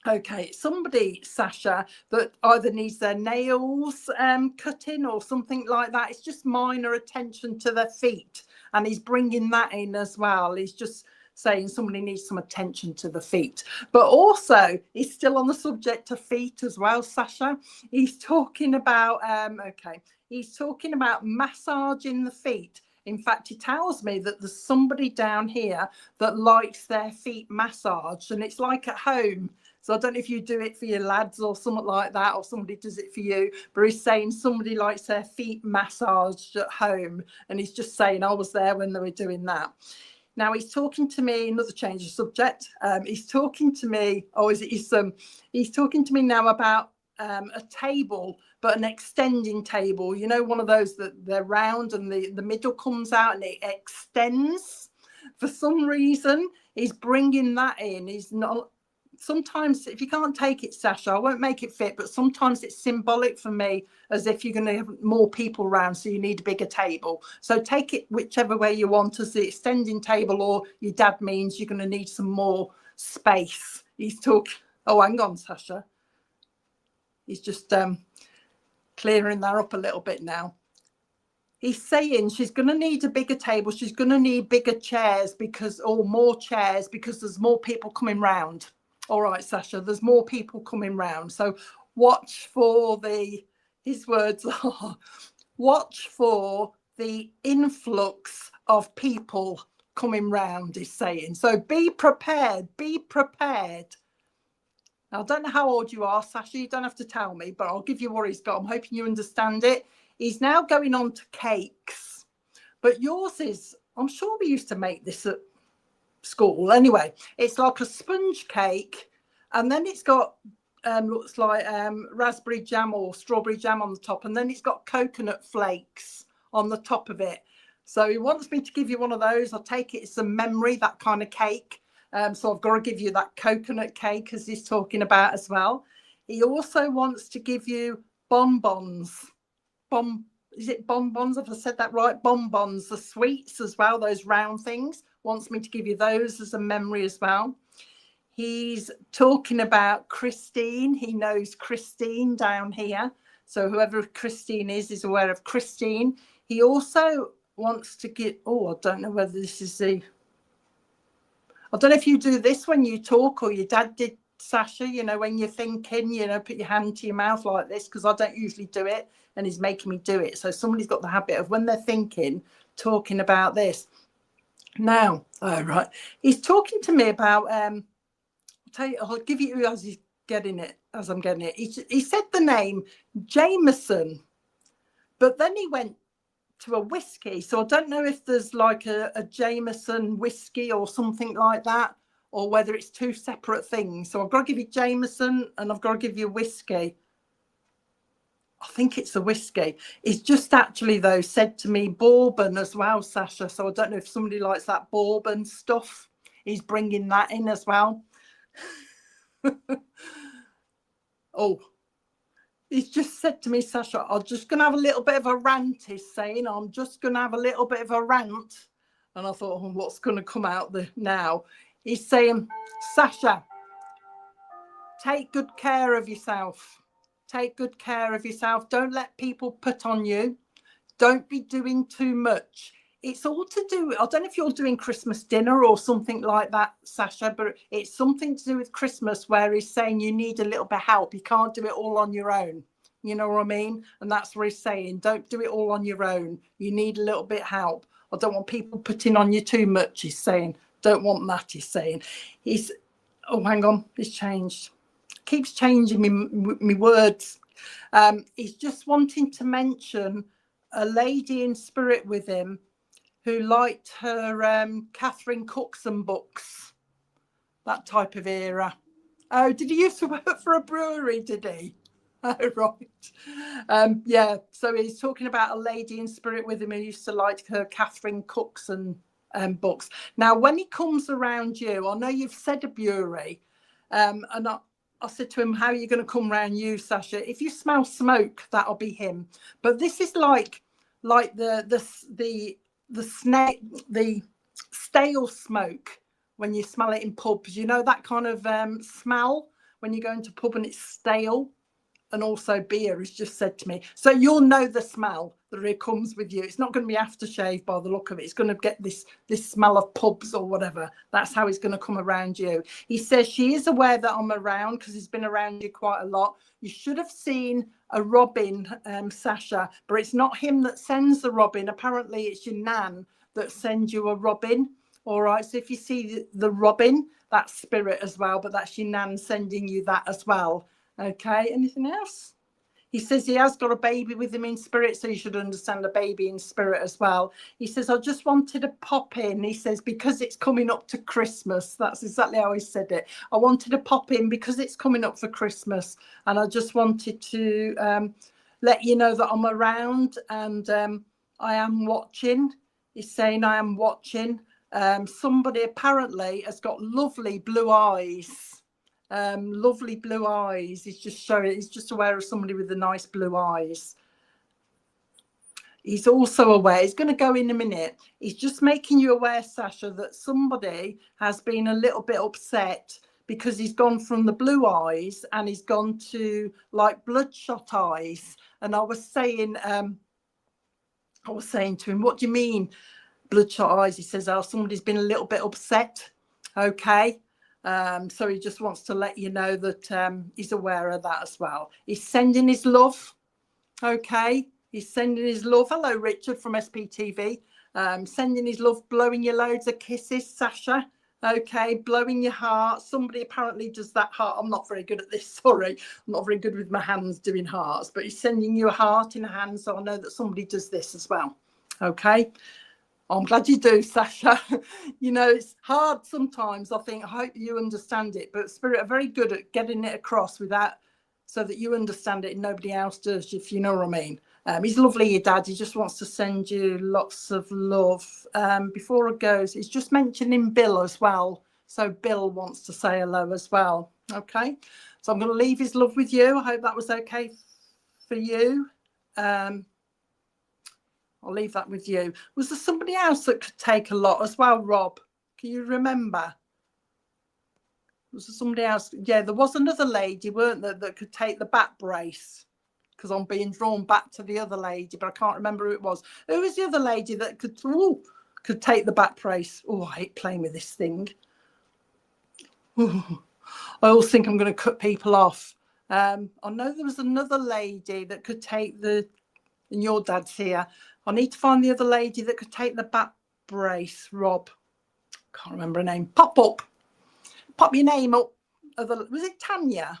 okay, somebody, Sasha, that either needs their nails cutting or something like that. It's just minor attention to their feet. And he's bringing that in as well. He's just saying somebody needs some attention to the feet. But also, he's still on the subject of feet as well, Sasha. He's talking about, he's talking about massaging the feet. In fact, he tells me that there's somebody down here that likes their feet massaged, and it's like at home. So I don't know if you do it for your lads or something like that, or somebody does it for you, but he's saying somebody likes their feet massaged at home, and he's just saying, I was there when they were doing that. Now he's talking to me, another change of subject. He's talking to me, he's talking to me now about a table, but an extending table. You know, one of those that they're round and the middle comes out and it extends. For some reason, he's bringing that in. He's not. Sometimes if you can't take it, Sasha, I won't make it fit, but sometimes it's symbolic for me, as if you're going to have more people around, so you need a bigger table. So take it whichever way you want, as the extending table, or your dad means you're going to need some more space. He's talking, oh, hang on, Sasha. He's just clearing that up a little bit now. He's saying she's going to need a bigger table. She's going to need bigger chairs or more chairs because there's more people coming round. All right, Sasha, there's more people coming round. So watch for his words are, watch for the influx of people coming round, he's saying. So be prepared, be prepared. Now, I don't know how old you are, Sasha. You don't have to tell me, but I'll give you what he's got. I'm hoping you understand it. He's now going on to cakes, but yours is, I'm sure we used to make this at school. Anyway, it's like a sponge cake, and then it's got, looks like raspberry jam or strawberry jam on the top, and then it's got coconut flakes on the top of it. So he wants me to give you one of those. I'll take it as a memory, that kind of cake. So I've got to give you that coconut cake as he's talking about as well. He also wants to give you bonbons. Is it bonbons? Have I said that right? Bonbons, the sweets as well, those round things. Wants me to give you those as a memory as well. He's talking about Christine. He knows Christine down here. So whoever Christine is aware of Christine. He also wants to get, I don't know whether this is I don't know if you do this when you talk or your dad did, Sasha, when you're thinking, put your hand to your mouth like this, because I don't usually do it, and he's making me do it. So somebody's got the habit of, when they're thinking, talking about this. Now, right, he's talking to me about, I'll give you as I'm getting it. He said the name Jameson, but then he went to a whiskey. So I don't know if there's like a Jameson whiskey or something like that, or whether it's two separate things. So I've got to give you Jameson and I've got to give you whiskey. I think it's a whiskey. He's just actually, though, said to me bourbon as well, Sasha. So I don't know if somebody likes that bourbon stuff. He's bringing that in as well. He's just said to me, Sasha, I'm just going to have a little bit of a rant. He's saying, I'm just going to have a little bit of a rant. And I thought, what's going to come out now? He's saying, Sasha, take good care of yourself. Take good care of yourself. Don't let people put on you. Don't be doing too much. It's all to do, I don't know if you're doing Christmas dinner or something like that, Sasha, but it's something to do with Christmas where he's saying you need a little bit of help. You can't do it all on your own. You know what I mean? And that's what he's saying. Don't do it all on your own. You need a little bit of help. I don't want people putting on you too much, he's saying. Don't want that, he's saying. Hang on, it's changed. Keeps changing me words. He's just wanting to mention a lady in spirit with him who liked her Catherine Cookson books, that type of era. Oh, did he used to work for a brewery, did he? Oh, right. Yeah, so he's talking about a lady in spirit with him who used to like her Catherine Cookson books. Now, when he comes around you, I know you've said a brewery, and I said to him, how are you going to come around you, Sasha? If you smell smoke, that'll be him. But this is like the stale smoke when you smell it in pubs. You know that kind of smell when you go into a pub and it's stale. And also beer, has just said to me. So you'll know the smell that it comes with you. It's not going to be aftershave by the look of it. It's going to get this smell of pubs or whatever. That's how it's going to come around you. He says she is aware that I'm around because he's been around you quite a lot. You should have seen a robin, Sasha, but it's not him that sends the robin. Apparently it's your nan that sends you a robin. All right, so if you see the robin, that's spirit as well, but that's your nan sending you that as well. Okay, anything else? He says he has got a baby with him in spirit, so you should understand a baby in spirit as well. He says, I just wanted to pop in. He says, because it's coming up to Christmas. That's exactly how he said it. I wanted to pop in because it's coming up for Christmas. And I just wanted to let you know that I'm around and I am watching. He's saying I am watching. Somebody apparently has got lovely blue eyes. Lovely blue eyes. He's just aware of somebody with the nice blue eyes. He's also aware, he's going to go in a minute. He's just making you aware, Sasha, that somebody has been a little bit upset because he's gone from the blue eyes and he's gone to like bloodshot eyes. And I was saying, I was saying to him, what do you mean, bloodshot eyes? He says, oh, somebody's been a little bit upset. Okay. So he just wants to let you know that he's aware of that as well. He's sending his love. Okay. He's sending his love. Hello, Richard from SPTV. Sending his love, blowing you loads of kisses, Sasha. Okay, blowing your heart. Somebody apparently does that heart. I'm not very good at this, sorry. I'm not very good with my hands doing hearts, but he's sending you a heart in a hand, so I know that somebody does this as well. Okay. I'm glad you do, Sasha. You know, it's hard sometimes. I think, I hope you understand it, but Spirit are very good at getting it across without, so that you understand it and nobody else does, if you know what I mean. He's lovely, your dad. He just wants to send you lots of love. Before it goes, he's just mentioning Bill as well. So Bill wants to say hello as well. Okay. So I'm going to leave his love with you. I hope that was okay for you. I'll leave that with you. Was there somebody else that could take a lot as well, Rob? Can you remember? Was there somebody else? Yeah, there was another lady, weren't there, that could take the back brace? Because I'm being drawn back to the other lady, but I can't remember who it was. Who was the other lady that could take the back brace? Oh, I hate playing with this thing. Ooh, I always think I'm going to cut people off. I know there was another lady that could take the, and your dad's here. I need to find the other lady that could take the back brace, Rob. Can't remember her name. Pop your name up. Was it Tanya?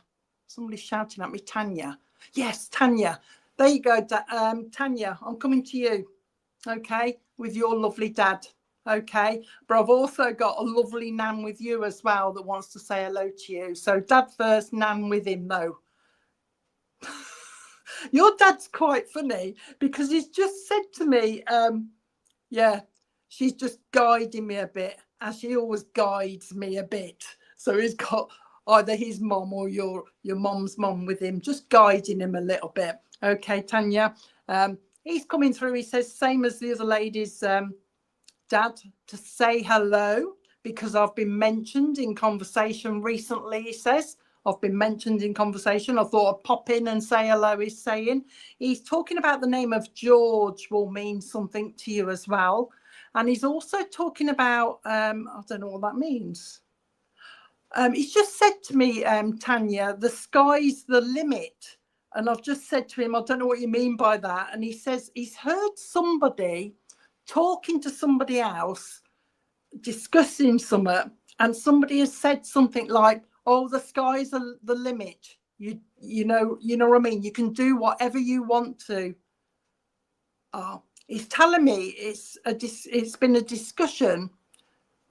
Somebody's shouting at me, Tanya. Yes, Tanya. There you go, Tanya. I'm coming to you, okay, with your lovely dad, okay? But I've also got a lovely nan with you as well that wants to say hello to you. So dad first, nan with him, though. Your dad's quite funny because he's just said to me, yeah, she's just guiding me a bit, as she always guides me a bit. So he's got either his mom or your mom's mom with him, just guiding him a little bit. Okay, Tanya. He's coming through. He says, same as the other lady's dad, to say hello because I've been mentioned in conversation recently, he says. I've been mentioned in conversation. I thought I'd pop in and say hello, he's saying. He's talking about the name of George will mean something to you as well. And he's also talking about, I don't know what that means. He's just said to me, Tanya, the sky's the limit. And I've just said to him, I don't know what you mean by that. And he says he's heard somebody talking to somebody else, discussing something, and somebody has said something like, oh, the sky's the limit. You know what I mean? You can do whatever you want to. Oh, he's telling me it's been a discussion.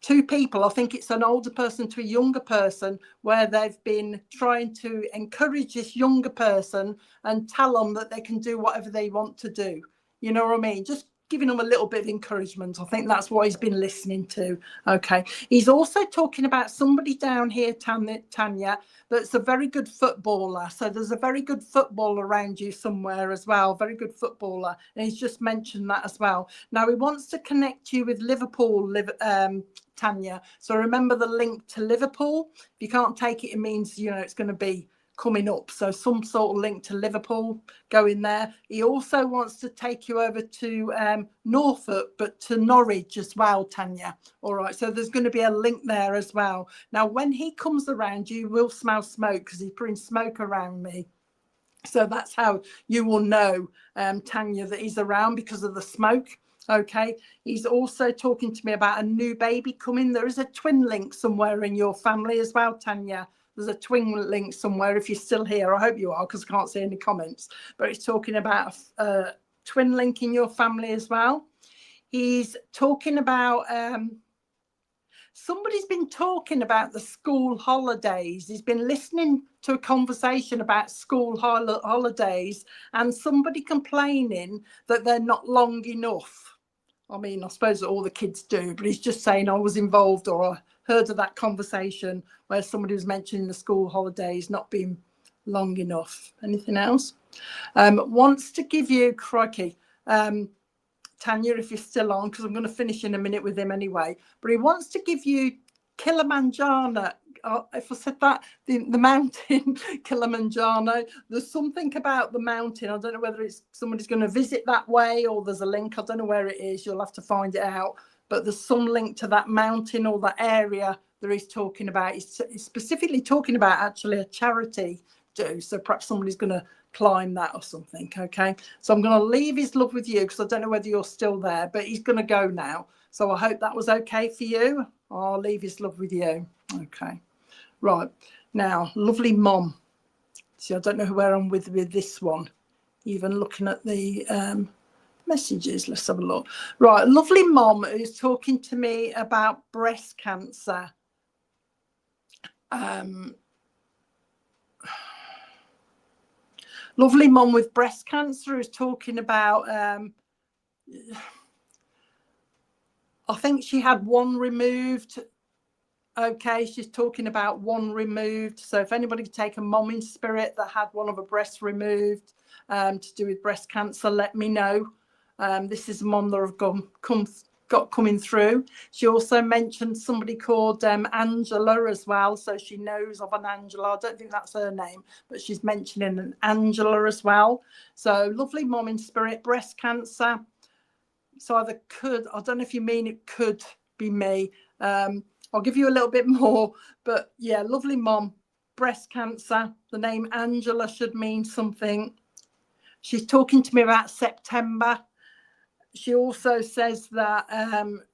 Two people, I think it's an older person to a younger person, where they've been trying to encourage this younger person and tell them that they can do whatever they want to do. You know what I mean? Just giving them a little bit of encouragement. I think that's what he's been listening to. Okay. He's also talking about somebody down here, Tanya, that's a very good footballer. So there's a very good footballer around you somewhere as well. Very good footballer. And he's just mentioned that as well. Now he wants to connect you with Liverpool, Tanya. So remember the link to Liverpool. If you can't take it, it means, you know, it's going to be coming up. So some sort of link to Liverpool, go in there. He also wants to take you over to Norfolk, but to Norwich as well, Tanya. All right. So there's going to be a link there as well. Now, when he comes around, you will smell smoke because he's putting smoke around me. So that's how you will know, Tanya, that he's around because of the smoke. Okay. He's also talking to me about a new baby coming. There is a twin link somewhere in your family as well, Tanya. There's a twin link somewhere if you're still here. I hope you are, because I can't see any comments. But he's talking about a twin link in your family as well. He's talking about somebody's been talking about the school holidays. He's been listening to a conversation about school holidays and somebody complaining that they're not long enough. I mean, I suppose that all the kids do, but he's just saying I was involved or I heard of that conversation where somebody was mentioning the school holidays not being long enough. Anything else? Wants to give you, crikey, Tanya, if you're still on, because I'm going to finish in a minute with him anyway, but he wants to give you Kilimanjaro if I said that, the mountain, Kilimanjaro, there's something about the mountain. I don't know whether it's somebody's going to visit that way or there's a link. I don't know where it is. You'll have to find it out. But there's some link to that mountain or that area that he's talking about. He's specifically talking about actually a charity do. So perhaps somebody's going to climb that or something. Okay. So I'm going to leave his love with you because I don't know whether you're still there, but he's going to go now. So I hope that was okay for you. I'll leave his love with you. Okay. Right. Now, lovely mom. See, I don't know where I'm with this one. Even looking at the messages. Let's have a look. Right. Lovely mom who's talking to me about breast cancer. Lovely mom with breast cancer is talking about I think she had one removed. Okay, she's talking about one removed. So if anybody could take a mom in spirit that had one of her breasts removed to do with breast cancer, let me know. This is a mom that I've got coming through. She also mentioned somebody called Angela as well. So she knows of an Angela. I don't think that's her name, but she's mentioning an Angela as well. So lovely mom in spirit, breast cancer. So either could, I don't know if you mean it could be me. I'll give you a little bit more, but yeah, lovely mom, breast cancer. The name Angela should mean something. She's talking to me about September. She also says that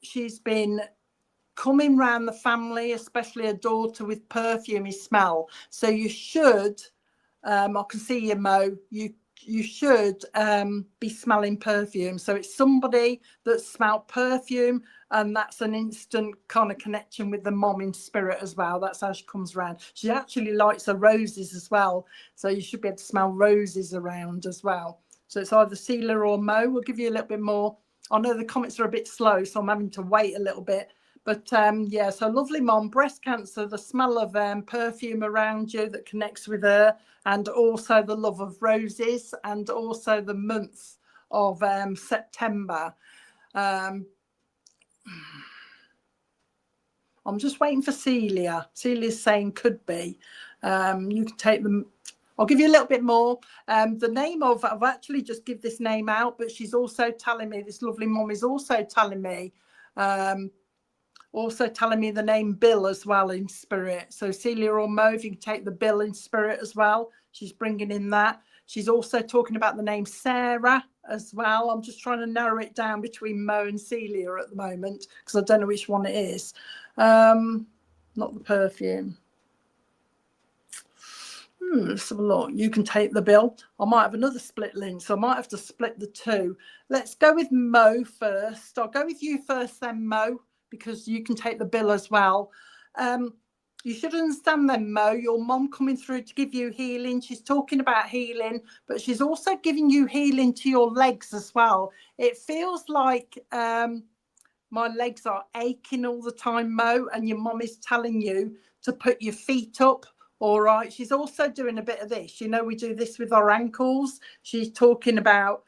she's been coming round the family, especially a daughter, with perfumey smell. So you should, I can see you, Mo, you should be smelling perfume. So it's somebody that smelled perfume, and that's an instant kind of connection with the mom in spirit as well. That's how she comes around. She actually likes her roses as well. So you should be able to smell roses around as well. So it's either Celia or Mo. We'll give you a little bit more. I know the comments are a bit slow, so I'm having to wait a little bit. But yeah, so lovely mom, breast cancer, the smell of perfume around you that connects with her, and also the love of roses, and also the month of September. I'm just waiting for Celia. Celia's saying could be. You can take them. I'll give you a little bit more. The name of, I've actually just give this name out, but she's also telling me, this lovely mom is also telling me the name Bill as well in spirit. So Celia or Mo, if you can take the Bill in spirit as well, she's bringing in that. She's also talking about the name Sarah as well. I'm just trying to narrow it down between Mo and Celia at the moment because I don't know which one it is. Not the perfume. Let's have a look. You can take the Bill. I might have another split link, so I might have to split the two. Let's go with Mo first. I'll go with you first then, Mo, because you can take the Bill as well. You should understand then, Mo, your mom coming through to give you healing. She's talking about healing, but she's also giving you healing to your legs as well. It feels like my legs are aching all the time, Mo, and your mom is telling you to put your feet up. All right. She's also doing a bit of this. You know, we do this with our ankles. She's talking about,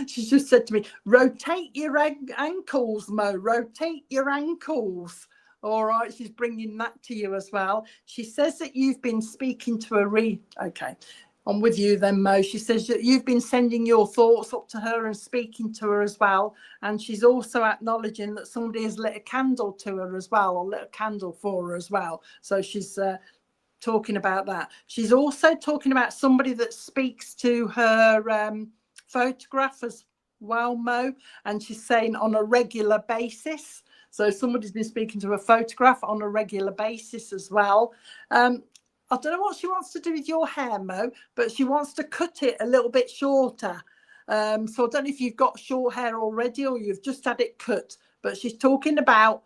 she's just said to me, rotate your ankles, Mo, rotate your ankles. All right. She's bringing that to you as well. She says that you've been speaking to okay. I'm with you then, Mo. She says that you've been sending your thoughts up to her and speaking to her as well. And she's also acknowledging that somebody has lit a candle to her as well, or lit a candle for her as well. So she's talking about that. She's also talking about somebody that speaks to her photograph as well, Mo. And she's saying on a regular basis. So somebody's been speaking to her photograph on a regular basis as well. I don't know what she wants to do with your hair, Mo, but she wants to cut it a little bit shorter. So I don't know if you've got short hair already or you've just had it cut, but she's talking about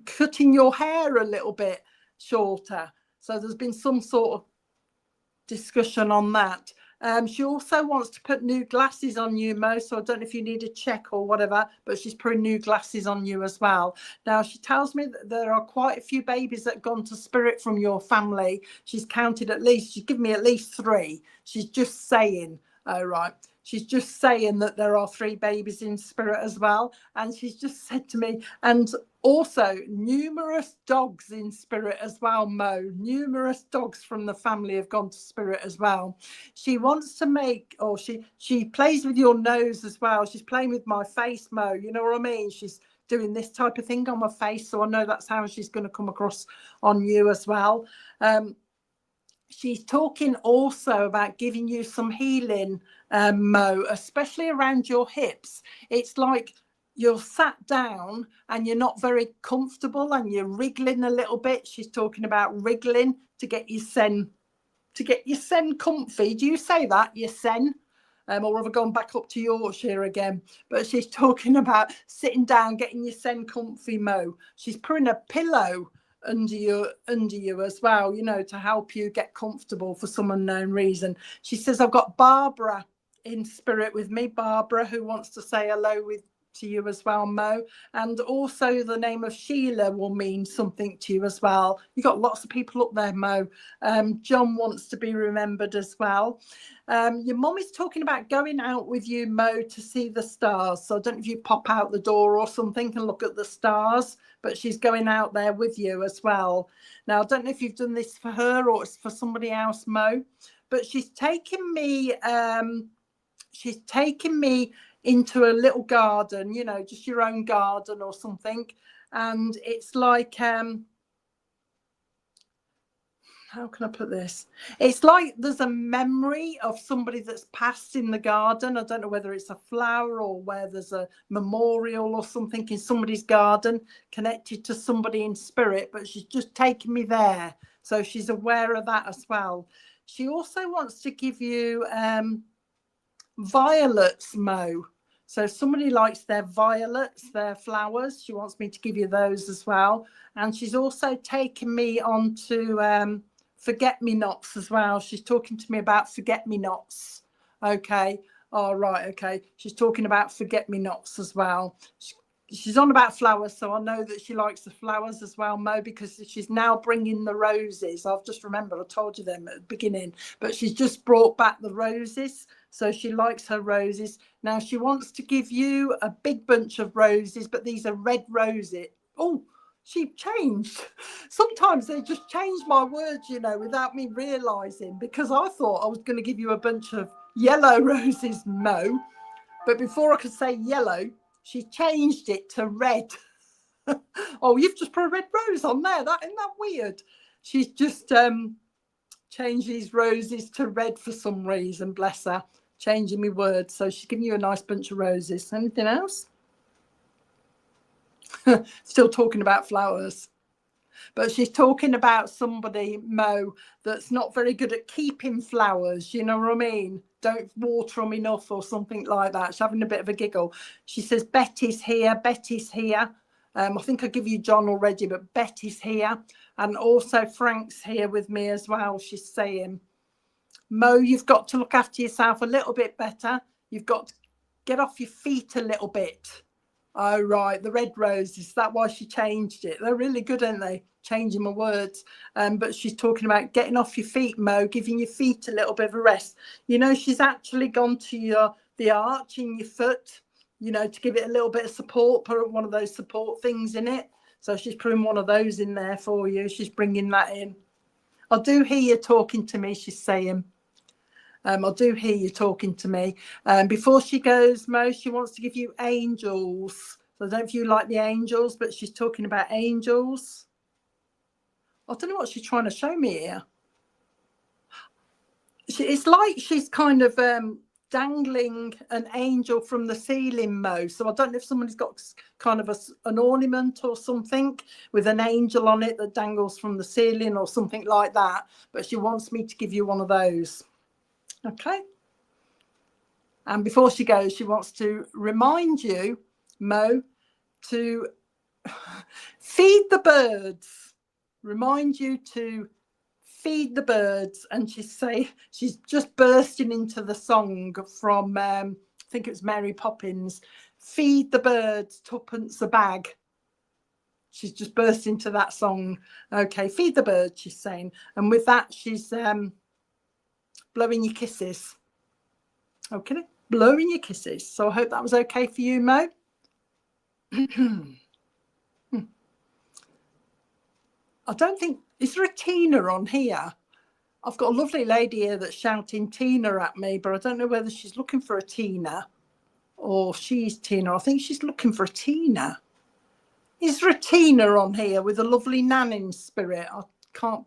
cutting your hair a little bit shorter. So there's been some sort of discussion on that. She also wants to put new glasses on you, Mo, so I don't know if you need a check or whatever, but she's putting new glasses on you as well. Now, she tells me that there are quite a few babies that have gone to spirit from your family. She's counted she's given me at least 3. She's just saying, oh, right. she's just saying that there are 3 babies in spirit as well. And she's just said to me, and also numerous dogs in spirit as well, Mo. Numerous dogs from the family have gone to spirit as well. She wants to make, or she plays with your nose as well. She's playing with my face, Mo. You know what I mean? She's doing this type of thing on my face. So I know that's how she's going to come across on you as well. She's talking also about giving you some healing, Mo, especially around your hips. It's like you're sat down and you're not very comfortable and you're wriggling a little bit. She's talking about wriggling to get your sen comfy. Do you say that, your sen? Or have I gone back up to Yorkshire again? But she's talking about sitting down, getting your sen comfy, Mo. She's putting a pillow under you as well, you know, to help you get comfortable for some unknown reason. She says, I've got Barbara in spirit with me, Barbara, who wants to say hello to you as well, Mo. And also the name of Sheila will mean something to you as well. You got lots of people up there, Mo. John wants to be remembered as well. Your mum is talking about going out with you, Mo, to see the stars. So I don't know if you pop out the door or something and look at the stars, but she's going out there with you as well. Now, I don't know if you've done this for her or it's for somebody else, Mo, but she's taken me into a little garden, you know, just your own garden or something. And it's like, how can I put this? It's like there's a memory of somebody that's passed in the garden. I don't know whether it's a flower or where there's a memorial or something in somebody's garden connected to somebody in spirit, but she's just taken me there. So she's aware of that as well. She also wants to give you violets, Mo. So if somebody likes their violets, their flowers, she wants me to give you those as well. And she's also taken me on to forget-me-nots as well. She's talking to me about forget-me-nots. Okay. All right. Okay. She's talking about forget-me-nots as well. She's on about flowers, so I know that she likes the flowers as well, Mo, because she's now bringing the roses. I've just remembered I told you them at the beginning, but she's just brought back the roses. So she likes her roses. Now she wants to give you a big bunch of roses, but these are red roses. Oh, she changed. Sometimes they just change my words, you know, without me realizing, because I thought I was going to give you a bunch of yellow roses, Mo. But before I could say yellow, she changed it to red. Oh, you've just put a red rose on there. Isn't that weird? She's just changed these roses to red for some reason, bless her. Changing me words. So she's giving you a nice bunch of roses. Anything else? Still talking about flowers. But she's talking about somebody, Mo, that's not very good at keeping flowers. You know what I mean? Don't water them enough or something like that. She's having a bit of a giggle. She says, Betty's here. Betty's here. I think I give you John already, but Betty's here. And also Frank's here with me as well, she's saying. Mo, you've got to look after yourself a little bit better. You've got to get off your feet a little bit. Oh, right. The red roses. Is that why she changed it? They're really good, aren't they? Changing my words. But she's talking about getting off your feet, Mo, giving your feet a little bit of a rest. You know, she's actually gone to the arch in your foot, you know, to give it a little bit of support, put one of those support things in it. So she's putting one of those in there for you. She's bringing that in. I do hear you talking to me, she's saying. I do hear you talking to me. Before she goes, Mo, she wants to give you angels. So I don't know if you like the angels, but she's talking about angels. I don't know what she's trying to show me here. It's like she's kind of dangling an angel from the ceiling, Mo. So I don't know if somebody's got kind of an ornament or something with an angel on it that dangles from the ceiling or something like that. But she wants me to give you one of those. Okay. And before she goes, she wants to remind you, Mo, to feed the birds. Remind you to feed the birds. And she's just bursting into the song from, I think it was Mary Poppins, feed the birds, tuppence a bag. She's just burst into that song. Okay, feed the birds, she's saying. And with that, she's blowing you kisses. Okay. blowing your kisses. So I hope that was okay for you, Mo. I don't think, is there a Tina on here? I've got a lovely lady here that's shouting Tina at me, but I don't know whether she's looking for a Tina or she's Tina. I think she's looking for a Tina. Is there a Tina on here with a lovely nan in spirit? I can't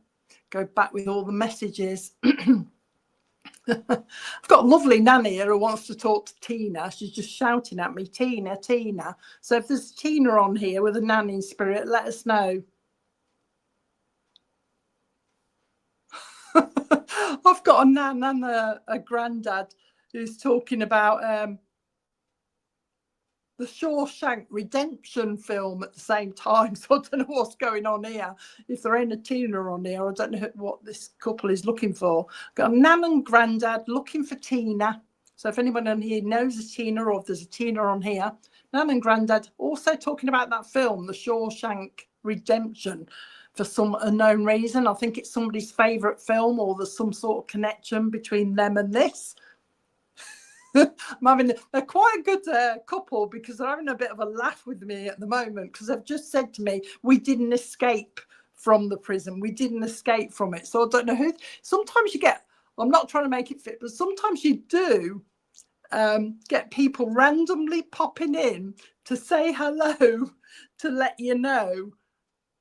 go back with all the messages. I've got a lovely nan here who wants to talk to Tina. She's just shouting at me, Tina, Tina. So if there's a Tina on here with a nan in spirit, let us know. I've got a nan and a granddad who's talking about the Shawshank Redemption film at the same time. So I don't know what's going on here. If there ain't a Tina on here, I don't know what this couple is looking for. Got a nan and granddad looking for Tina. So if anyone on here knows a Tina or if there's a Tina on here, nan and granddad also talking about that film, the Shawshank Redemption. For some unknown reason, I think it's somebody's favourite film, or there's some sort of connection between them and this. They're quite a good couple because they're having a bit of a laugh with me at the moment because they've just said to me, we didn't escape from the prison. We didn't escape from it. So I don't know who. Sometimes you get, I'm not trying to make it fit, but sometimes you do get people randomly popping in to say hello, to let you know.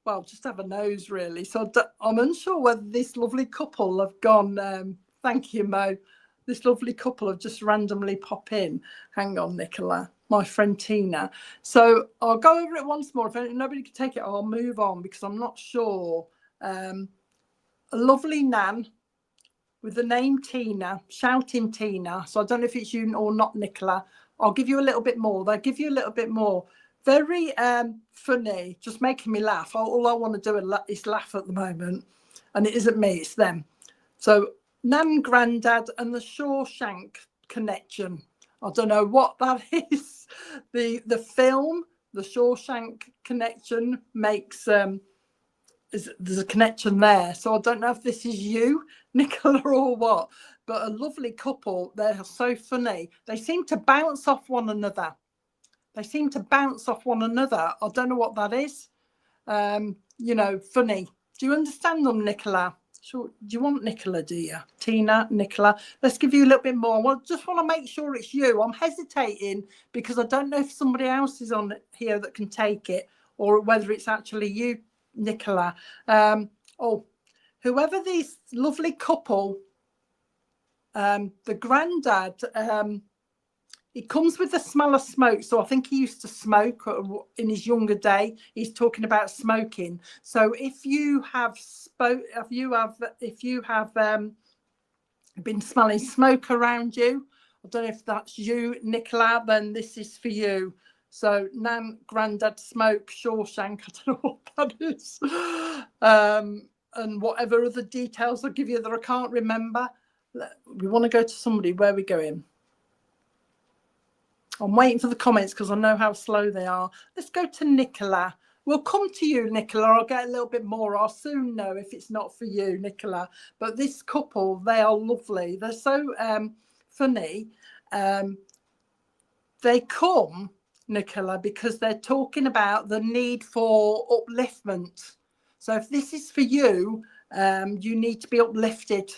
Well, just have a nose, really. So I'm unsure whether this lovely couple have gone, thank you, Mo. This lovely couple have just randomly pop in. Hang on, Nicola, my friend Tina. So I'll go over it once more. If nobody can take it, I'll move on because I'm not sure. A lovely nan with the name Tina, shouting Tina. So I don't know if it's you or not, Nicola. I'll give you a little bit more. They'll give you a little bit more. Very funny, just making me laugh. All I want to do is laugh at the moment. And it isn't me, it's them. So Nan, Grandad and the Shawshank Connection. I don't know what that is. The film, the Shawshank Connection makes, there's a connection there. So I don't know if this is you, Nicola, or what. But a lovely couple. They're so funny. They seem to bounce off one another. They seem to bounce off one another. I don't know what that is. You know, funny. Do you understand them, Nicola? Sure. Do you want Nicola, do you? Tina, Nicola. Let's give you a little bit more. I just want to make sure it's you. I'm hesitating because I don't know if somebody else is on here that can take it or whether it's actually you, Nicola. Whoever this lovely couple, the granddad, it comes with the smell of smoke. So I think he used to smoke in his younger day. He's talking about smoking. So if you have been smelling smoke around you, I don't know if that's you, Nicola, then this is for you. So Nan, Grandad, Smoke, Shawshank, I don't know what that is. And whatever other details I'll give you that I can't remember. We want to go to somebody. Where are we going? I'm waiting for the comments because I know how slow they are. Let's go to Nicola. We'll come to you, Nicola. I'll get a little bit more. I'll soon know if it's not for you, Nicola. But this couple, they are lovely. They're so funny. They come, Nicola, because they're talking about the need for upliftment. So if this is for you, you need to be uplifted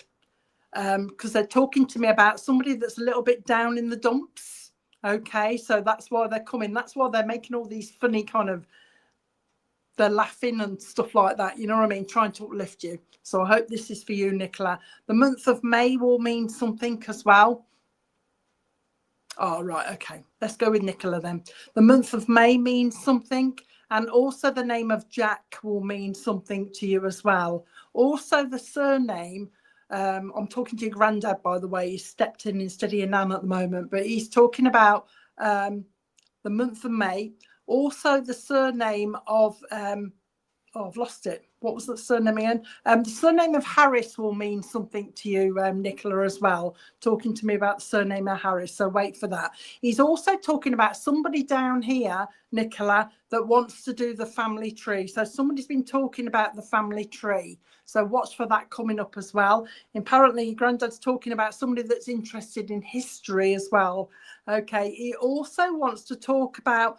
because they're talking to me about somebody that's a little bit down in the dumps. Okay, so that's why they're coming. That's why they're making all these funny kind of, they're laughing and stuff like that. You know what I mean? Trying to uplift you. So I hope this is for you, Nicola. The month of May will mean something as well. Oh, right. Okay. Let's go with Nicola then. The month of May means something. And also the name of Jack will mean something to you as well. Also the surname. I'm talking to your granddad, by the way. He's stepped in instead of your nan at the moment, but he's talking about the month of May. Also the surname of, I've lost it. what was the surname again? The surname of Harris will mean something to you, Nicola, as well. Talking to me about the surname of Harris, so wait for that. He's also talking about somebody down here, Nicola, that wants to do the family tree. So somebody's been talking about the family tree. So watch for that coming up as well. And apparently your granddad's talking about somebody that's interested in history as well. Okay, he also wants to talk about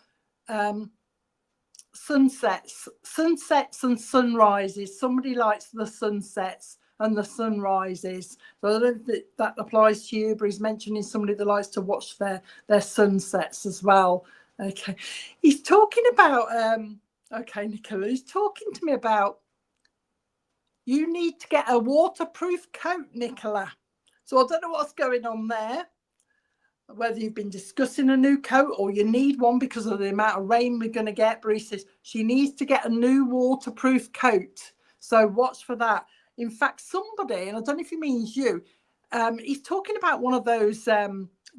sunsets and sunrises. Somebody likes the sunsets and the sunrises. So I don't think that applies to you, but he's mentioning somebody that likes to watch their sunsets as well. Okay, he's talking about okay, Nicola, he's talking to me about you need to get a waterproof coat, Nicola. So I don't know what's going on there, whether you've been discussing a new coat or you need one because of the amount of rain we're going to get. But he says she needs to get a new waterproof coat. So watch for that. In fact, somebody, and I don't know if he means you, he's talking about one of those, they're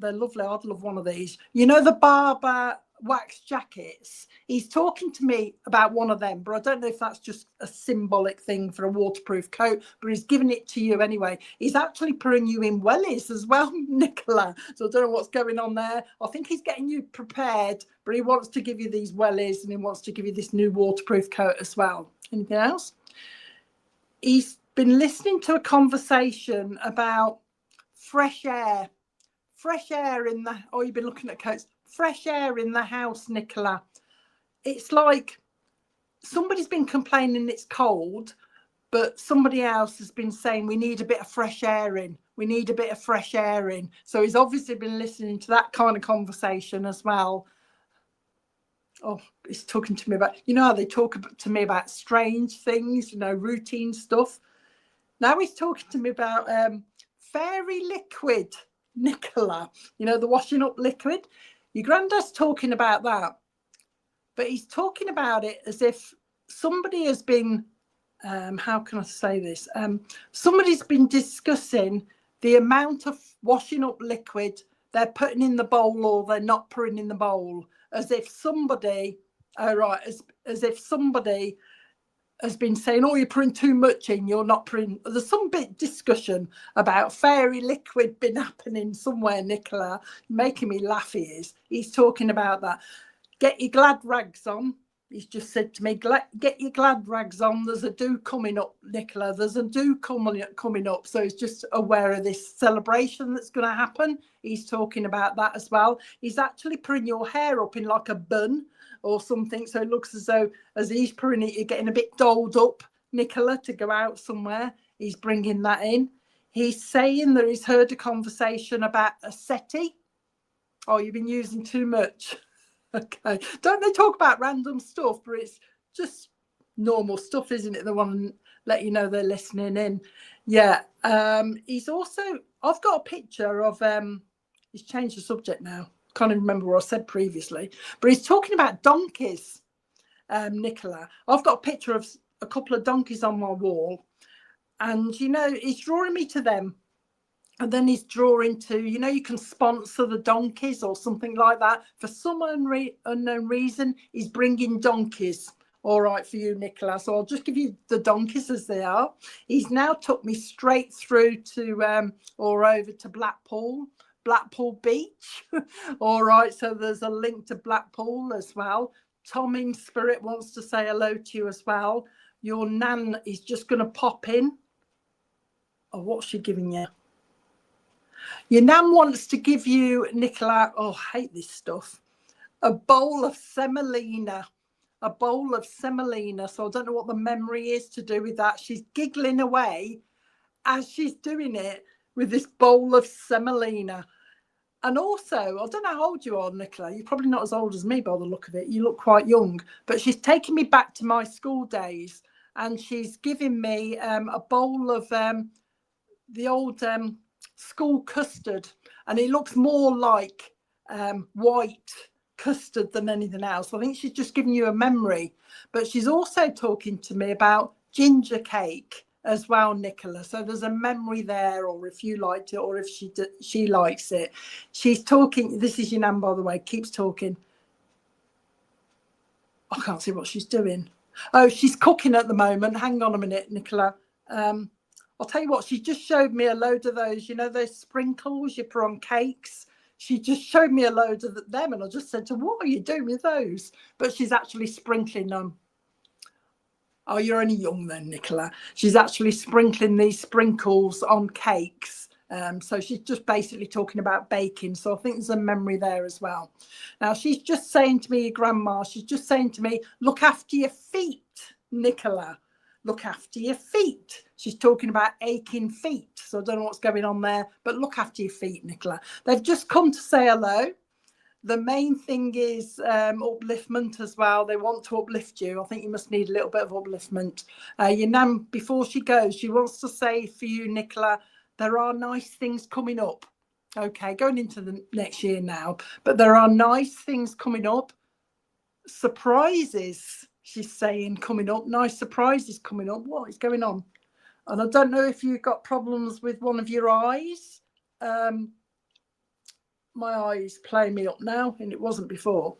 lovely, I'd love one of these. You know, the Barber wax jackets. He's talking to me about one of them, but I don't know if that's just a symbolic thing for a waterproof coat, but he's giving it to you anyway. He's actually putting you in wellies as well, Nicola. So I don't know what's going on there. I think he's getting you prepared, but he wants to give you these wellies and he wants to give you this new waterproof coat as well. Anything else? He's been listening to a conversation about fresh air in the, oh, you've been looking at coats. Fresh air in the house, Nicola. It's like somebody's been complaining it's cold, but somebody else has been saying we need a bit of fresh air in. We need a bit of fresh air in. So he's obviously been listening to that kind of conversation as well. Oh, he's talking to me about, you know how they talk to me about strange things, you know, routine stuff. Now he's talking to me about fairy liquid, Nicola. You know, the washing up liquid. Your granddad's talking about that, but he's talking about it as if somebody has been, how can I say this? Somebody's been discussing the amount of washing up liquid they're putting in the bowl or they're not putting in the bowl, as if somebody, as if somebody has been saying, oh, you're putting too much in, you're not putting, there's some bit discussion about fairy liquid been happening somewhere, Nicola, making me laugh. He's talking about that. Get your glad rags on. He's just said to me, get your glad rags on. There's a do coming up, Nicola. There's a do coming up. So he's just aware of this celebration that's going to happen. He's talking about that as well. He's actually putting your hair up in like a bun or something, so it looks as though as he's putting it, you're getting a bit dolled up, Nicola, to go out somewhere. He's bringing that in. He's saying that he's heard a conversation about a settee. Oh, you've been using too much. Okay, don't they talk about random stuff, but it's just normal stuff, isn't it? They want to let you know they're listening in. Yeah. He's also, I've got a picture of he's changed the subject now. Can't even remember what I said previously, but he's talking about donkeys, Nicola. I've got a picture of a couple of donkeys on my wall, and you know, he's drawing me to them, and then he's drawing to, you know, you can sponsor the donkeys or something like that. For some unknown reason, he's bringing donkeys. All right for you, Nicola. So I'll just give you the donkeys as they are. He's now took me straight through to or over to Blackpool Beach. All right, so there's a link to Blackpool as well. Tom in spirit wants to say hello to you as well. Your nan is just going to pop in. Oh, what's she giving you? Your nan wants to give you, Nicola, oh, I hate this stuff, a bowl of semolina. A bowl of semolina. So I don't know what the memory is to do with that. She's giggling away as she's doing it with this bowl of semolina. And also, I don't know how old you are, Nicola. You're probably not as old as me by the look of it. You look quite young. But she's taking me back to my school days, and she's giving me a bowl of the old school custard. And it looks more like white custard than anything else. I think she's just giving you a memory. But she's also talking to me about ginger cake as well, Nicola. So there's a memory there, or if you liked it, or if she likes it. She's talking, this is your nan, by the way, keeps talking. I can't see what she's doing. Oh, she's cooking at the moment. Hang on a minute, Nicola. I'll tell you what, she just showed me a load of those, you know, those sprinkles you put on cakes. She just showed me a load of them, and I just said to her, what are you doing with those? But she's actually sprinkling them. Oh, you're only young then, Nicola. She's actually sprinkling these sprinkles on cakes. So she's just basically talking about baking. So I think there's a memory there as well. Now, she's just saying to me, Grandma, she's just saying to me, look after your feet, Nicola. Look after your feet. She's talking about aching feet. So I don't know what's going on there, but look after your feet, Nicola. They've just come to say hello. The main thing is upliftment as well. They want to uplift you. I think you must need a little bit of upliftment. Your nan, before she goes, she wants to say for you, Nicola, there are nice things coming up. Okay, going into the next year now, but there are nice things coming up. Surprises, she's saying, coming up. Nice surprises coming up. What is going on? And I don't know if you've got problems with one of your eyes. My eye is playing me up now, and it wasn't before.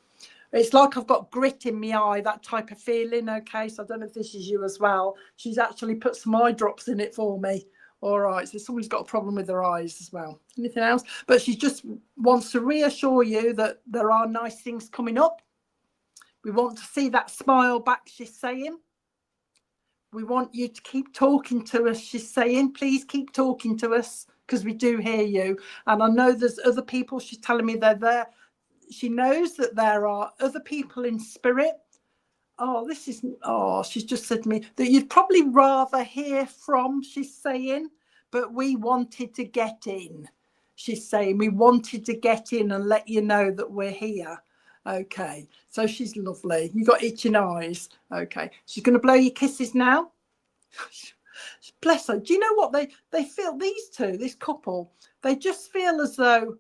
It's like I've got grit in my eye, that type of feeling. Okay, so I don't know if this is you as well. She's actually put some eye drops in it for me. All right, so somebody's got a problem with their eyes as well. Anything else? But she just wants to reassure you that there are nice things coming up. We want to see that smile back, she's saying. We want you to keep talking to us, she's saying. Please keep talking to us, because we do hear you. And I know there's other people, she's telling me they're there. She knows that there are other people in spirit. Oh, this is, oh, she's just said to me that you'd probably rather hear from, she's saying, but we wanted to get in. She's saying we wanted to get in and let you know that we're here. Okay, so she's lovely. You got itching eyes. Okay, she's going to blow your kisses now. Bless her. Do you know what they feel? These two, this couple, they just feel as though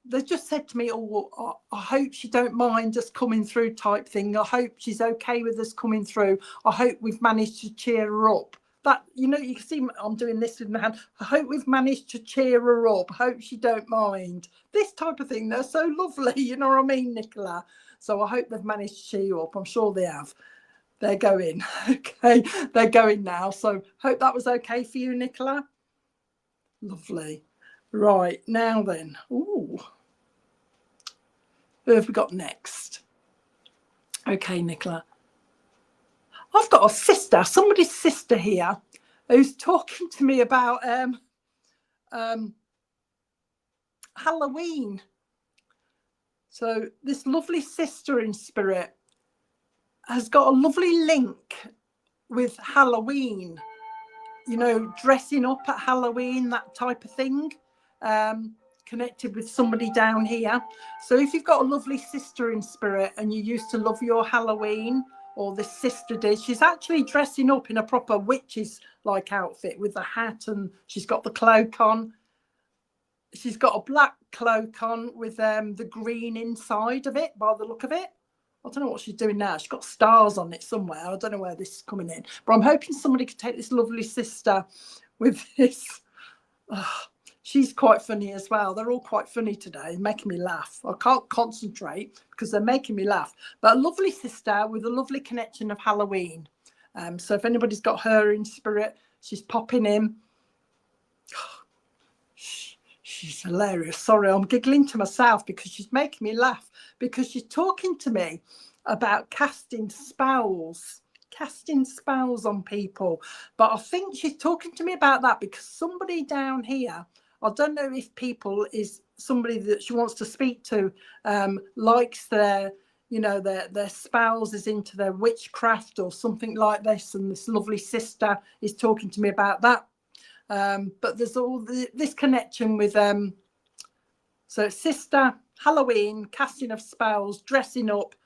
they just said to me, oh, I hope she don't mind us coming through type thing. I hope she's okay with us coming through. I hope we've managed to cheer her up. That, you know, you can see I'm doing this with my hand. I hope we've managed to cheer her up. I hope she don't mind. This type of thing, they're so lovely. You know what I mean, Nicola? So I hope they've managed to cheer you up. I'm sure they have. They're going. Okay, they're going now. So hope that was okay for you, Nicola. Lovely. Right, now then. Ooh. Who have we got next? Okay, Nicola. I've got a sister, somebody's sister here, who's talking to me about Halloween. So this lovely sister in spirit has got a lovely link with Halloween. You know, dressing up at Halloween, that type of thing. Connected with somebody down here. So if you've got a lovely sister in spirit and you used to love your Halloween, or this sister did, she's actually dressing up in a proper witch's like outfit with the hat, and she's got the cloak on. She's got a black cloak on with the green inside of it, by the look of it. I don't know what she's doing now. She's got stars on it somewhere. I don't know where this is coming in, but I'm hoping somebody could take this lovely sister with this. She's quite funny as well. They're all quite funny today, making me laugh. I can't concentrate because they're making me laugh. But a lovely sister with a lovely connection of Halloween. So if anybody's got her in spirit, she's popping in. She's hilarious. Sorry, I'm giggling to myself because she's making me laugh, because she's talking to me about casting spells on people. But I think she's talking to me about that because somebody down here, I don't know if people is somebody that she wants to speak to, likes their, you know, their spells, is into their witchcraft or something like this. And this lovely sister is talking to me about that. But there's all this connection with, so it's sister, Halloween, casting of spells, dressing up.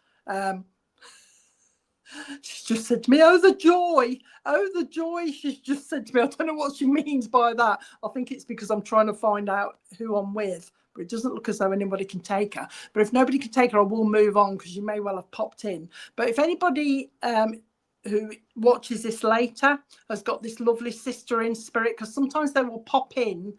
She's just said to me, oh, the joy, she's just said to me. I don't know what she means by that. I think it's because I'm trying to find out who I'm with, but it doesn't look as though anybody can take her. But if nobody can take her, I will move on, because you may well have popped in. But if anybody who watches this later has got this lovely sister in spirit, because sometimes they will pop in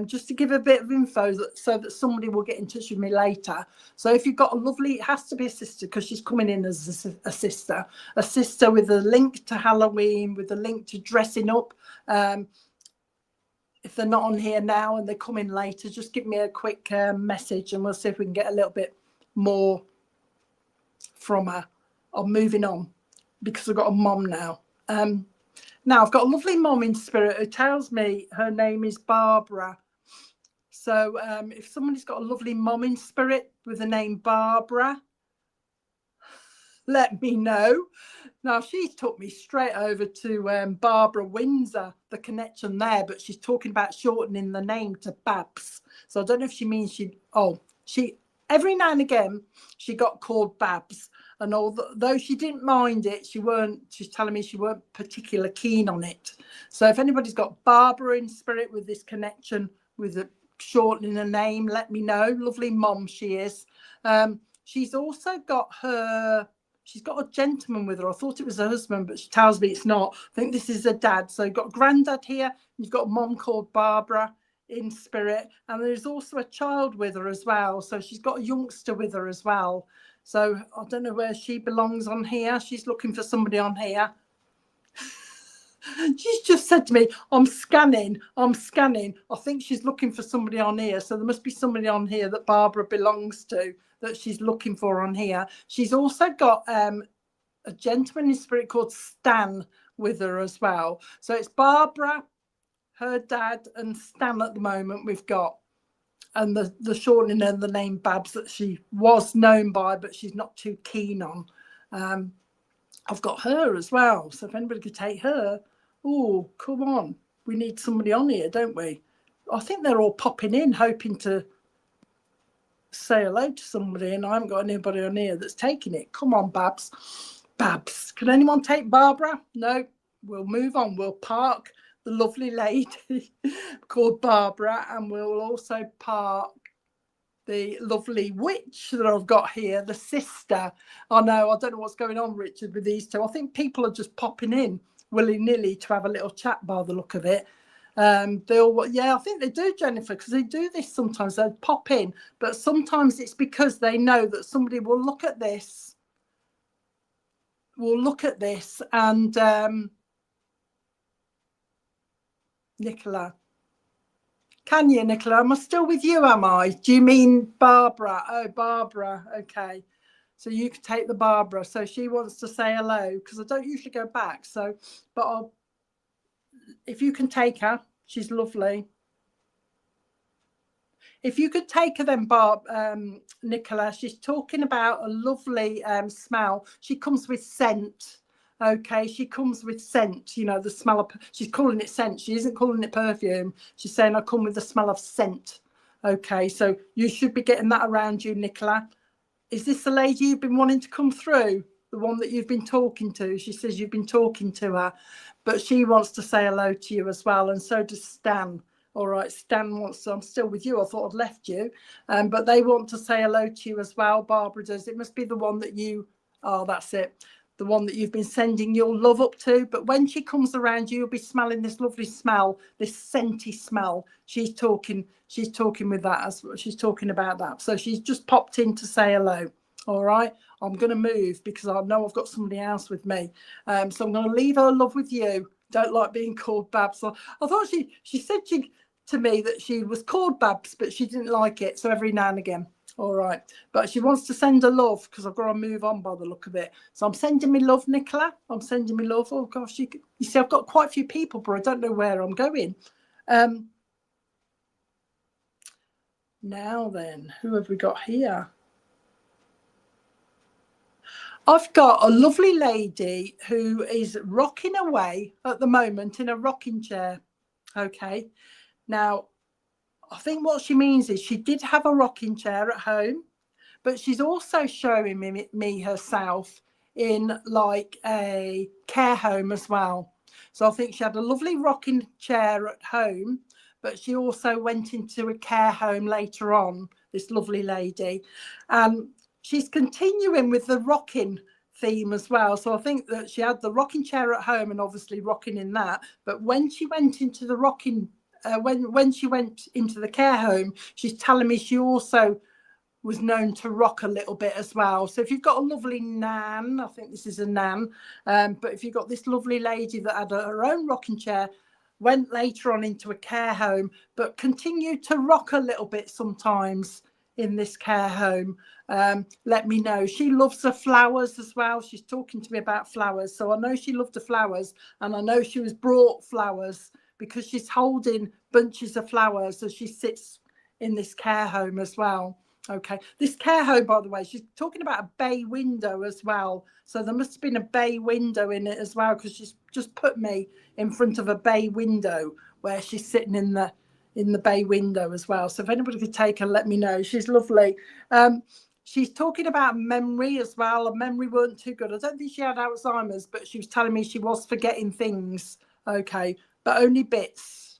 just to give a bit of info so that somebody will get in touch with me later. So if you've got a lovely, it has to be a sister because she's coming in as a sister with a link to Halloween, with a link to dressing up. If they're not on here now and they come in later, just give me a quick message and we'll see if we can get a little bit more from her. I'm moving on because I've got a mom now. Now I've got a lovely mom in spirit who tells me her name is Barbara. So if somebody's got a lovely mom in spirit with the name Barbara, let me know. Now she's took me straight over to Barbara Windsor, the connection there, but she's talking about shortening the name to Babs. So I don't know if she means she every now and again she got called Babs. And although she didn't mind it, she's telling me she weren't particularly keen on it. So if anybody's got Barbara in spirit with this connection, with the shortening a name, let me know. Lovely mom she is. She's also got she's got a gentleman with her. I thought it was her husband, but she tells me it's not. I think this is her dad. So you've got granddad here. You've got a mom called Barbara in spirit. And there's also a child with her as well. So she's got a youngster with her as well. So I don't know where she belongs on here. She's looking for somebody on here. She's just said to me, I'm scanning. I think she's looking for somebody on here. So there must be somebody on here that Barbara belongs to that she's looking for on here. She's also got a gentleman in spirit called Stan with her as well. So it's Barbara, her dad, and Stan at the moment we've got. And the shortening of the name Babs that she was known by, but she's not too keen on. I've got her as well. So if anybody could take her, oh, come on. We need somebody on here, don't we? I think they're all popping in, hoping to say hello to somebody, and I haven't got anybody on here that's taking it. Come on, Babs. Babs. Can anyone take Barbara? No, we'll move on. We'll park the lovely lady called Barbara, and we'll also park the lovely witch that I've got here, the sister. I know, I don't know what's going on, Richard, with these two. I think people are just popping in willy-nilly to have a little chat by the look of it. I think they do, Jennifer, because they do this sometimes. They pop in, but sometimes it's because they know that somebody will look at this, and Nicola. Can you, Nicola? Am I still with you, am I? Do you mean Barbara? Oh, Barbara. Okay. So you can take the Barbara. So she wants to say hello, because I don't usually go back. So, but if you can take her, she's lovely. If you could take her then, Nicola, she's talking about a lovely smell. She comes with scent. Okay, she comes with scent, you know, the smell of, she's calling it scent. She isn't calling it perfume. She's saying, I come with the smell of scent. Okay, so you should be getting that around you, Nicola. Is this the lady you've been wanting to come through? The one that you've been talking to? She says you've been talking to her, but she wants to say hello to you as well. And so does Stan. All right, Stan wants to, I'm still with you. I thought I'd left you. But they want to say hello to you as well. Barbara does. It must be the one that you, that's it. The one that you've been sending your love up to. But when she comes around you, you'll be smelling this lovely smell, this scenty smell. She's talking with that, as she's talking about that. So she's just popped in to say hello. All right, I'm going to move because I know I've got somebody else with me. So I'm going to leave her love with you. Don't like being called Babs. So I thought she said to me that she was called Babs, but she didn't like it. So every now and again. All right, but she wants to send her love because I've got to move on by the look of it. So I'm sending me love, Nicola. I'm sending me love. Oh gosh, you see, I've got quite a few people, but I don't know where I'm going. Now then, who have we got here? I've got a lovely lady who is rocking away at the moment in a rocking chair. Okay, now I think what she means is she did have a rocking chair at home, but she's also showing me herself in like a care home as well. So I think she had a lovely rocking chair at home, but she also went into a care home later on, this lovely lady. She's continuing with the rocking theme as well. So I think that she had the rocking chair at home and obviously rocking in that. But when she went into the rocking when she went into the care home, she's telling me she also was known to rock a little bit as well. So if you've got a lovely nan, I think this is a nan, but if you've got this lovely lady that had her own rocking chair, went later on into a care home, but continued to rock a little bit sometimes in this care home, let me know. She loves the flowers as well. She's talking to me about flowers. So I know she loved the flowers, and I know she was brought flowers because she's holding bunches of flowers as she sits in this care home as well. Okay, this care home, by the way, she's talking about a bay window as well. So there must have been a bay window in it as well, because she's just put me in front of a bay window where she's sitting in the bay window as well. So if anybody could take her, let me know. She's lovely. She's talking about memory as well. Her memory weren't too good. I don't think she had Alzheimer's, but she was telling me she was forgetting things. Okay, but only bits.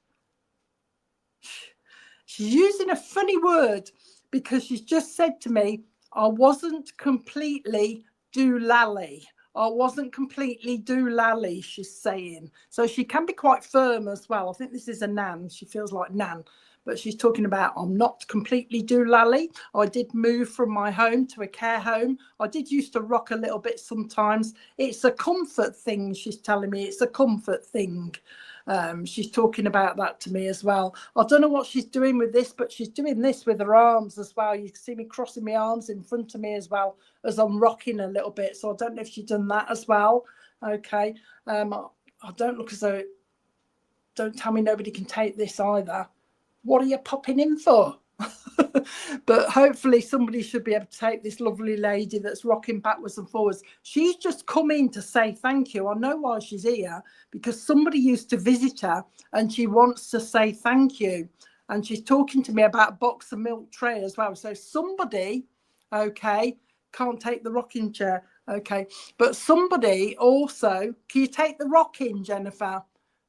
She's using a funny word, because she's just said to me, I wasn't completely doolally. I wasn't completely doolally, she's saying. So she can be quite firm as well. I think this is a nan. She feels like nan. But she's talking about, I'm not completely doolally. I did move from my home to a care home. I did used to rock a little bit sometimes. It's a comfort thing, she's telling me. It's a comfort thing. She's talking about that to me as well. I don't know what she's doing with this, but she's doing this with her arms as well. You can see me crossing my arms in front of me as well as I'm rocking a little bit. So I don't know if she's done that as well. Okay. I don't look as though, don't tell me nobody can take this either. What are you popping in for? But hopefully somebody should be able to take this lovely lady that's rocking backwards and forwards. She's just come in to say thank you. I know why she's here, because somebody used to visit her and she wants to say thank you. And she's talking to me about a box of milk tray as well. So somebody, okay, can't take the rocking chair. Okay, but somebody also, can you take the rocking, Jennifer?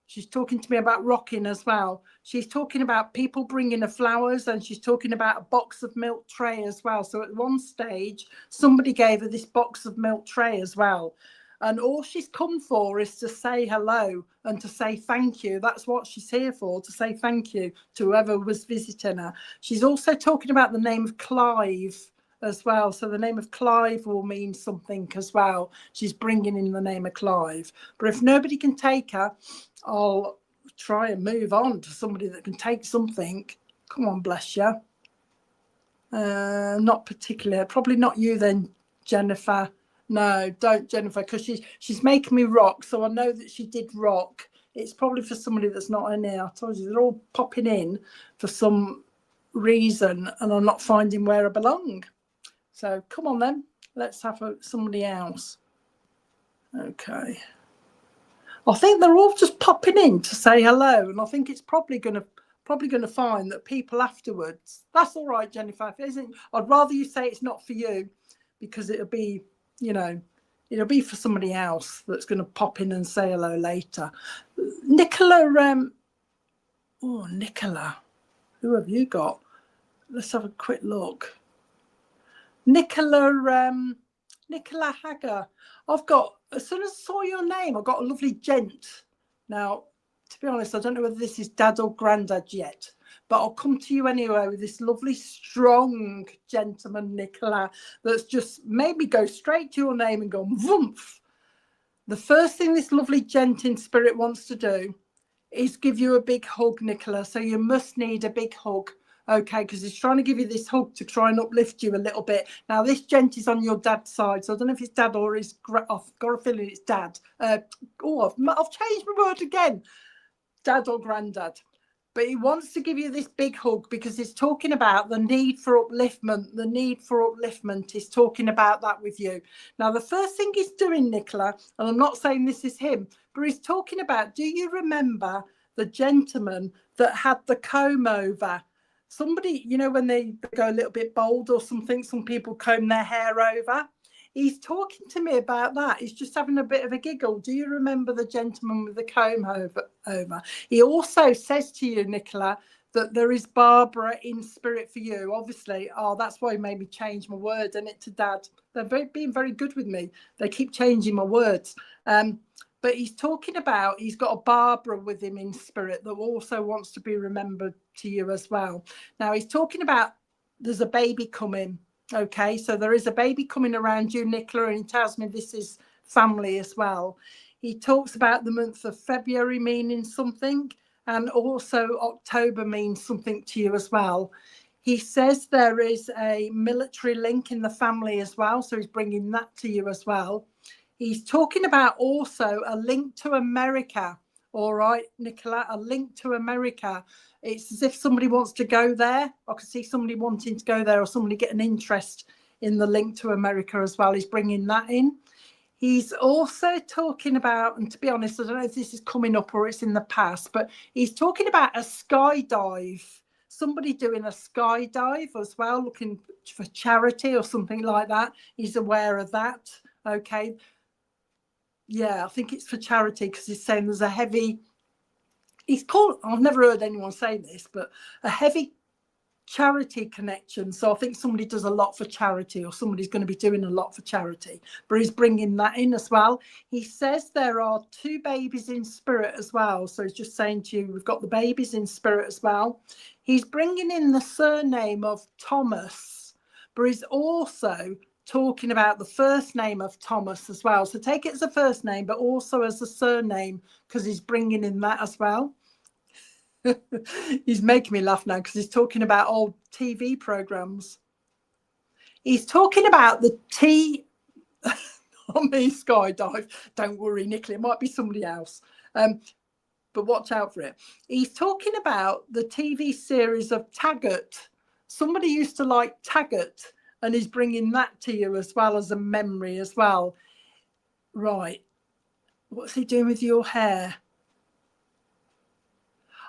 She's talking to me about rocking as well. She's talking about people bringing her flowers, and she's talking about a box of milk tray as well. So at one stage, somebody gave her this box of milk tray as well. And all she's come for is to say hello and to say thank you. That's what she's here for, to say thank you to whoever was visiting her. She's also talking about the name of Clive as well. So the name of Clive will mean something as well. She's bringing in the name of Clive. But if nobody can take her, I'll try and move on to somebody that can take something. Come on, bless you. Not particular. Probably not you then, Jennifer. No, don't, Jennifer, because she's making me rock. So I know that she did rock. It's probably for somebody that's not in here. I told you, they're all popping in for some reason, and I'm not finding where I belong. So come on then, let's have somebody else. Okay. I think they're all just popping in to say hello, and I think it's probably going to find that people afterwards. That's all right, Jennifer. If it isn't, I'd rather you say it's not for you, because it'll be, it'll be for somebody else that's going to pop in and say hello later. Nicola, Nicola, who have you got? Let's have a quick look. Nicola Hagger. I've got, as soon as I saw your name, I got a lovely gent. Now, to be honest, I don't know whether this is dad or granddad yet, but I'll come to you anyway with this lovely, strong gentleman, Nicola, that's just made me go straight to your name and go, woomph. The first thing this lovely gent in spirit wants to do is give you a big hug, Nicola. So you must need a big hug. Okay, because he's trying to give you this hug to try and uplift you a little bit. Now, this gent is on your dad's side, so I don't know if it's dad or his. I've got a feeling it's dad. I've changed my word again. Dad or granddad. But he wants to give you this big hug because he's talking about the need for upliftment. The need for upliftment. He's talking about that with you. Now, the first thing he's doing, Nicola, and I'm not saying this is him, but he's talking about, do you remember the gentleman that had the comb over? Somebody, when they go a little bit bald or something, some people comb their hair over. He's talking to me about that. He's just having a bit of a giggle. Do you remember the gentleman with the comb over? He also says to you, Nicola, that there is Barbara in spirit for you. Obviously, that's why he made me change my word, and it to dad. They're being very good with me. They keep changing my words. But But he's talking about, he's got a Barbara with him in spirit that also wants to be remembered to you as well. Now he's talking about there's a baby coming. Okay, so there is a baby coming around you, Nicola, and he tells me this is family as well. He talks about the month of February meaning something, and also October means something to you as well. He says there is a military link in the family as well, so he's bringing that to you as well. He's talking about also a link to America. All right, Nicola, a link to America. It's as if somebody wants to go there. I can see somebody wanting to go there, or somebody get an interest in the link to America as well. He's bringing that in. He's also talking about, and to be honest, I don't know if this is coming up or it's in the past, but he's talking about a skydive. Somebody doing a skydive as well, looking for charity or something like that. He's aware of that. Okay. Yeah, I think it's for charity because he's saying there's a heavy, he's called, I've never heard anyone say this, but a heavy charity connection. So I think somebody does a lot for charity, or somebody's going to be doing a lot for charity, but he's bringing that in as well. He says there are 2 babies in spirit as well. So he's just saying to you, we've got the babies in spirit as well. He's bringing in the surname of Thomas, but he's also talking about the first name of Thomas as well. So take it as a first name, but also as a surname, because he's bringing in that as well. He's making me laugh now because he's talking about old TV programs. He's talking about the on me skydive. Don't worry, Nicola, it might be somebody else. But watch out for it. He's talking about the TV series of Taggart. Somebody used to like Taggart, and he's bringing that to you as well as a memory as well. Right. What's he doing with your hair?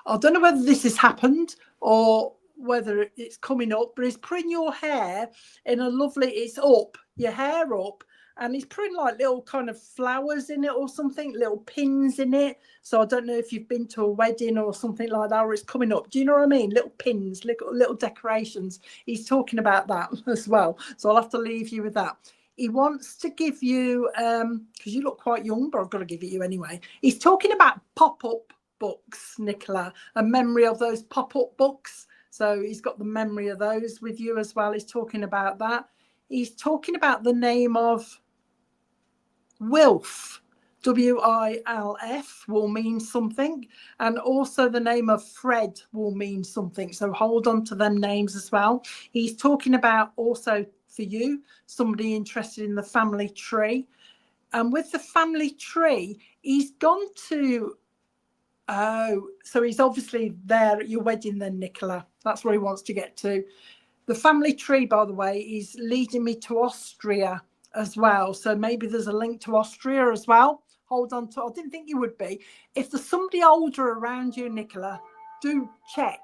I don't know whether this has happened or whether it's coming up, but he's putting your hair in a lovely, it's up, your hair up, and he's putting like little kind of flowers in it or something, little pins in it. So I don't know if you've been to a wedding or something like that, or it's coming up. Do you know what I mean? Little pins, little decorations. He's talking about that as well. So I'll have to leave you with that. He wants to give you, because you look quite young, but I've got to give it you anyway. He's talking about pop-up books, Nicola, a memory of those pop-up books. So he's got the memory of those with you as well. He's talking about that. He's talking about the name of Wilf, W-I-L-F, will mean something, and also the name of Fred will mean something. So hold on to them names as well. He's talking about also for you, somebody interested in the family tree. And with the family tree, he's gone to, oh, so he's obviously there at your wedding then, Nicola. That's where he wants to get to. The family tree, by the way, is leading me to Austria as well. So maybe there's a link to Austria as well. Hold on to, I didn't think you would be. If there's somebody older around you, Nicola, do check.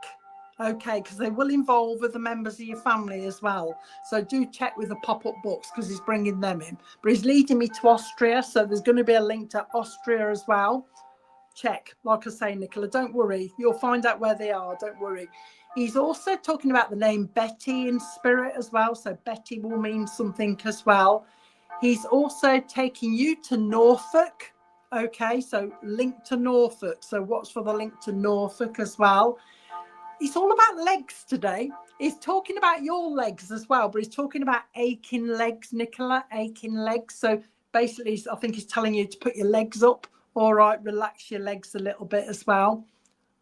Okay, because they will involve with the members of your family as well. So do check with the pop-up books because he's bringing them in. But he's leading me to Austria. So there's going to be a link to Austria as well. Check, like I say, Nicola, don't worry. You'll find out where they are. Don't worry. He's also talking about the name Betty in spirit as well. So Betty will mean something as well. He's also taking you to Norfolk. Okay, so link to Norfolk. So what's for the link to Norfolk as well? It's all about legs today. He's talking about your legs as well, but he's talking about aching legs, Nicola, aching legs. So basically, I think he's telling you to put your legs up. All right, relax your legs a little bit as well.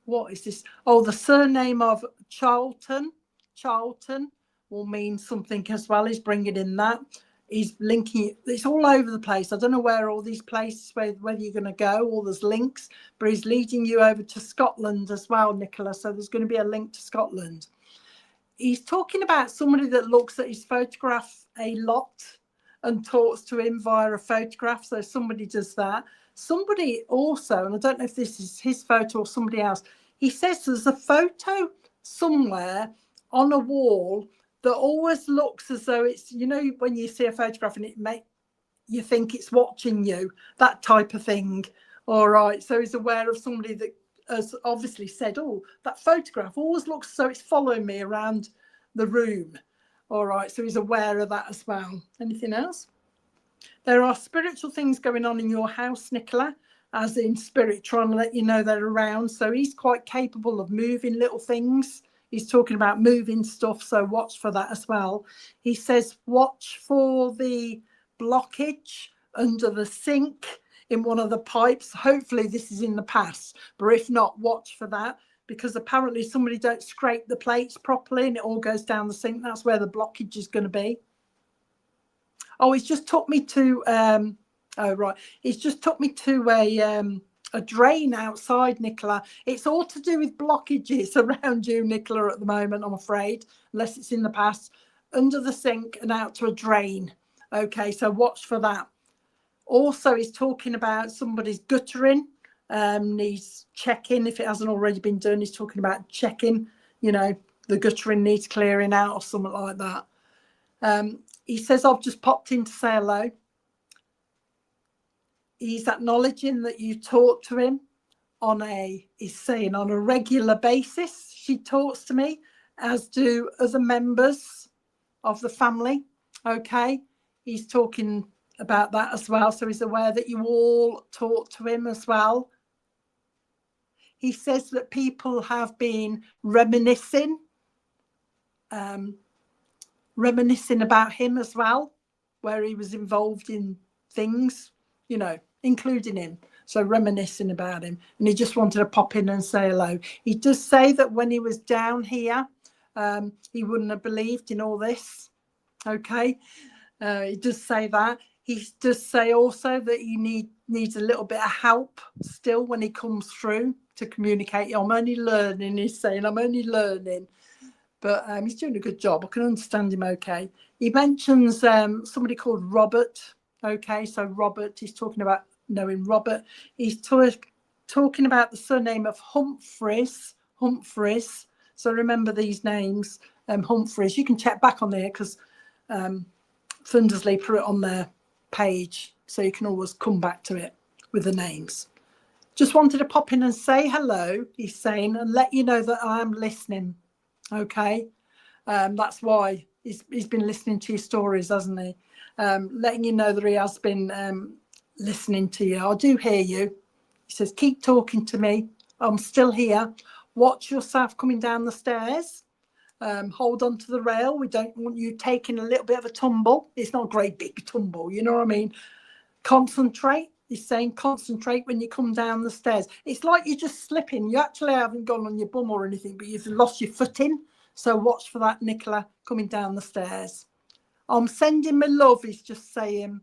What is this? Oh, the surname of Charlton. Charlton will mean something as well. He's bringing in that. He's linking it. It's all over the place. I don't know where all these places, whether you're going to go, or there's links, but he's leading you over to Scotland as well, Nicola. So there's going to be a link to Scotland. He's talking about somebody that looks at his photograph a lot and talks to him via a photograph. So somebody does that. Somebody also, and I don't know if this is his photo or somebody else, he says there's a photo somewhere on a wall that always looks as though it's, you know, when you see a photograph and you think it's watching you, that type of thing. All right. So he's aware of somebody that has obviously said, oh, that photograph always looks as though it's following me around the room. All right. So he's aware of that as well. Anything else? There are spiritual things going on in your house, Nicola. as in spirit trying to let you know they're around. So he's quite capable of moving little things. He's talking about moving stuff, so watch for that as well. He says watch for the blockage under the sink in one of the pipes. Hopefully this is in the past, but if not, watch for that, because apparently somebody don't scrape the plates properly and it all goes down the sink. That's where the blockage is going to be. Oh, he's just took me to he's just took me to a drain outside, Nicola. It's all to do with blockages around you, Nicola, at the moment, I'm afraid, unless it's in the past. Under the sink and out to a drain. Okay, so watch for that. Also, he's talking about somebody's guttering. Needs checking if it hasn't already been done. He's talking about checking, you know, the guttering needs clearing out or something like that. He says, I've just popped in to say hello. He's acknowledging that you talk to him he's saying on a regular basis. She talks to me, as do other members of the family. Okay, he's talking about that as well. So he's aware that you all talk to him as well. He says that people have been reminiscing about him as well, where he was involved in things, you know, including him. So reminiscing about him. And he just wanted to pop in and say hello. He does say that when he was down here, he wouldn't have believed in all this. Okay. He does say that. He does say also that he needs a little bit of help still when he comes through to communicate. I'm only learning. He's saying, I'm only learning. But he's doing a good job. I can understand him okay. He mentions somebody called Robert. Okay, so Robert, he's talking about knowing Robert. He's talking about the surname of Humphreys. So remember these names, Humphreys. You can check back on there because Thundersley put it on their page. So you can always come back to it with the names. Just wanted to pop in and say hello, he's saying, and let you know that I am listening. Okay, that's why he's been listening to your stories, hasn't he? Letting you know that he has been listening to you. I do hear you. He says, keep talking to me. I'm still here. Watch yourself coming down the stairs. Hold on to the rail. We don't want you taking a little bit of a tumble. It's not a great big tumble, you know what I mean? Concentrate. He's saying concentrate when you come down the stairs. It's like you're just slipping. You actually haven't gone on your bum or anything, but you've lost your footing. So watch for that, Nicola, coming down the stairs. I'm sending my love, he's just saying.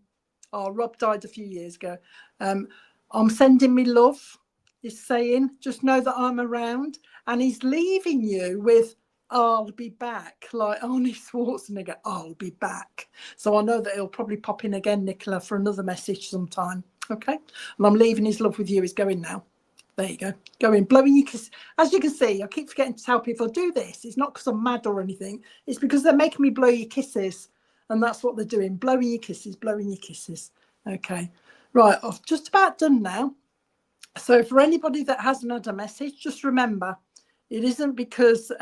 Oh, Rob died a few years ago. I'm sending me love, he's saying. Just know that I'm around. And he's leaving you with, I'll be back, like Arnie Schwarzenegger, I'll be back. So I know that he'll probably pop in again, Nicola, for another message sometime. Okay, and I'm leaving his love with you. He's going now. There you go. Go in, blowing your kiss. As you can see, I keep forgetting to tell people do this. It's not because I'm mad or anything. It's because they're making me blow your kisses. And that's what they're doing. Blowing your kisses, blowing your kisses. Okay. Right, I've just about done now. So for anybody that hasn't had a message, just remember, it isn't because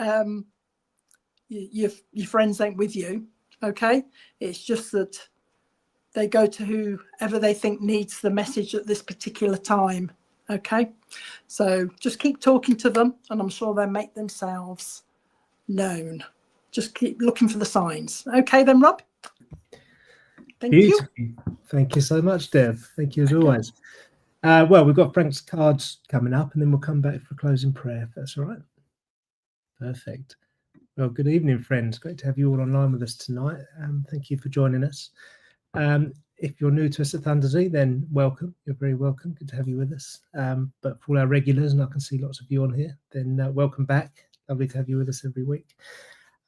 your friends ain't with you. Okay. It's just that they go to whoever they think needs the message at this particular time. Okay, so just keep talking to them and I'm sure they'll make themselves known. Just keep looking for the signs. Okay then, Rob. Thank you. Thank you so much, Deb. Thank you as always. Well, we've got Frank's cards coming up and then we'll come back for closing prayer, if that's all right. Perfect. Well, good evening, friends. Great to have you all online with us tonight. Thank you for joining us. If you're new to us at Thundersea, then welcome. You're very welcome. Good to have you with us. But for all our regulars, and I can see lots of you on here, then welcome back. Lovely to have you with us every week.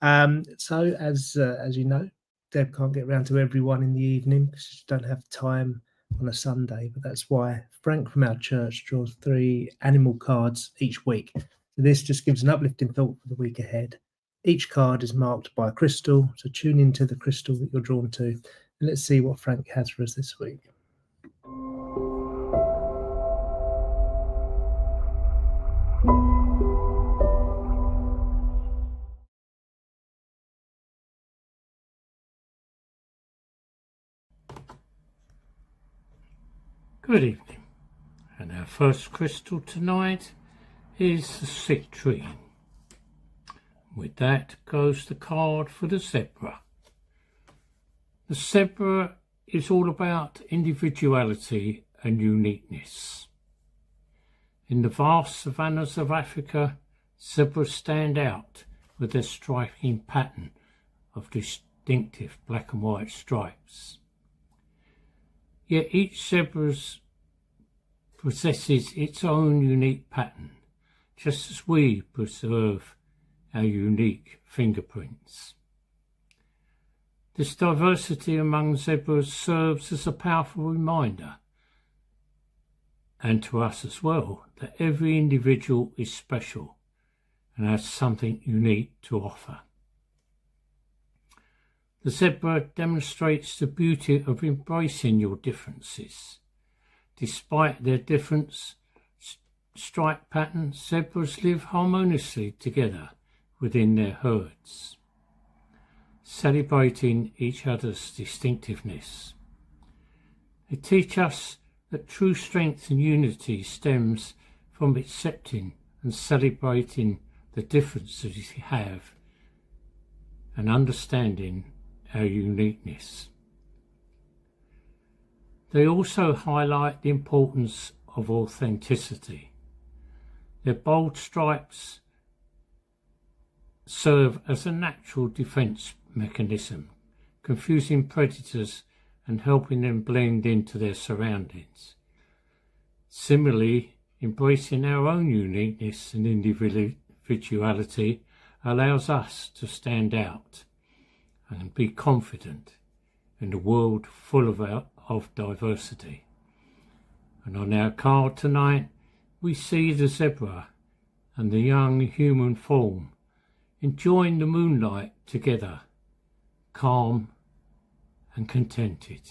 So as you know, Deb can't get around to everyone in the evening because she don't have time on a Sunday. But that's why Frank from our church draws 3 animal cards each week. So this just gives an uplifting thought for the week ahead. Each card is marked by a crystal, so tune into the crystal that you're drawn to. And let's see what Frank has for us this week. Good evening and first crystal tonight is the citrine. With that goes the card for the zebra. The zebra is all about individuality and uniqueness. In the vast savannas of Africa, zebras stand out with their striking pattern of distinctive black and white stripes. Yet each zebra possesses its own unique pattern, just as we preserve our unique fingerprints. This diversity among zebras serves as a powerful reminder, and to us as well, that every individual is special and has something unique to offer. The zebra demonstrates the beauty of embracing your differences. Despite their different stripe patterns, zebras live harmoniously together within their herds, celebrating each other's distinctiveness. They teach us that true strength and unity stems from accepting and celebrating the differences we have and understanding our uniqueness. They also highlight the importance of authenticity. Their bold stripes serve as a natural defense mechanism, confusing predators and helping them blend into their surroundings. Similarly, embracing our own uniqueness and individuality allows us to stand out and be confident in a world full of diversity. And on our card tonight, we see the zebra and the young human form enjoying the moonlight together, calm and contented.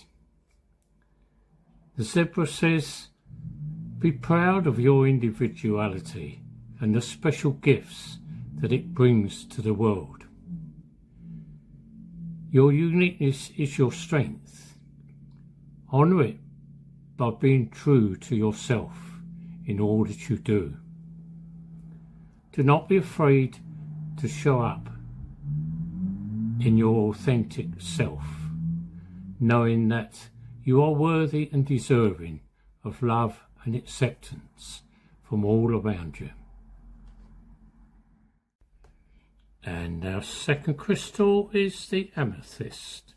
The zebra says, be proud of your individuality and the special gifts that it brings to the world. Your uniqueness is your strength. Honour it by being true to yourself in all that you do. Do not be afraid to show up in your authentic self, knowing that you are worthy and deserving of love and acceptance from all around you. And our second crystal is the amethyst.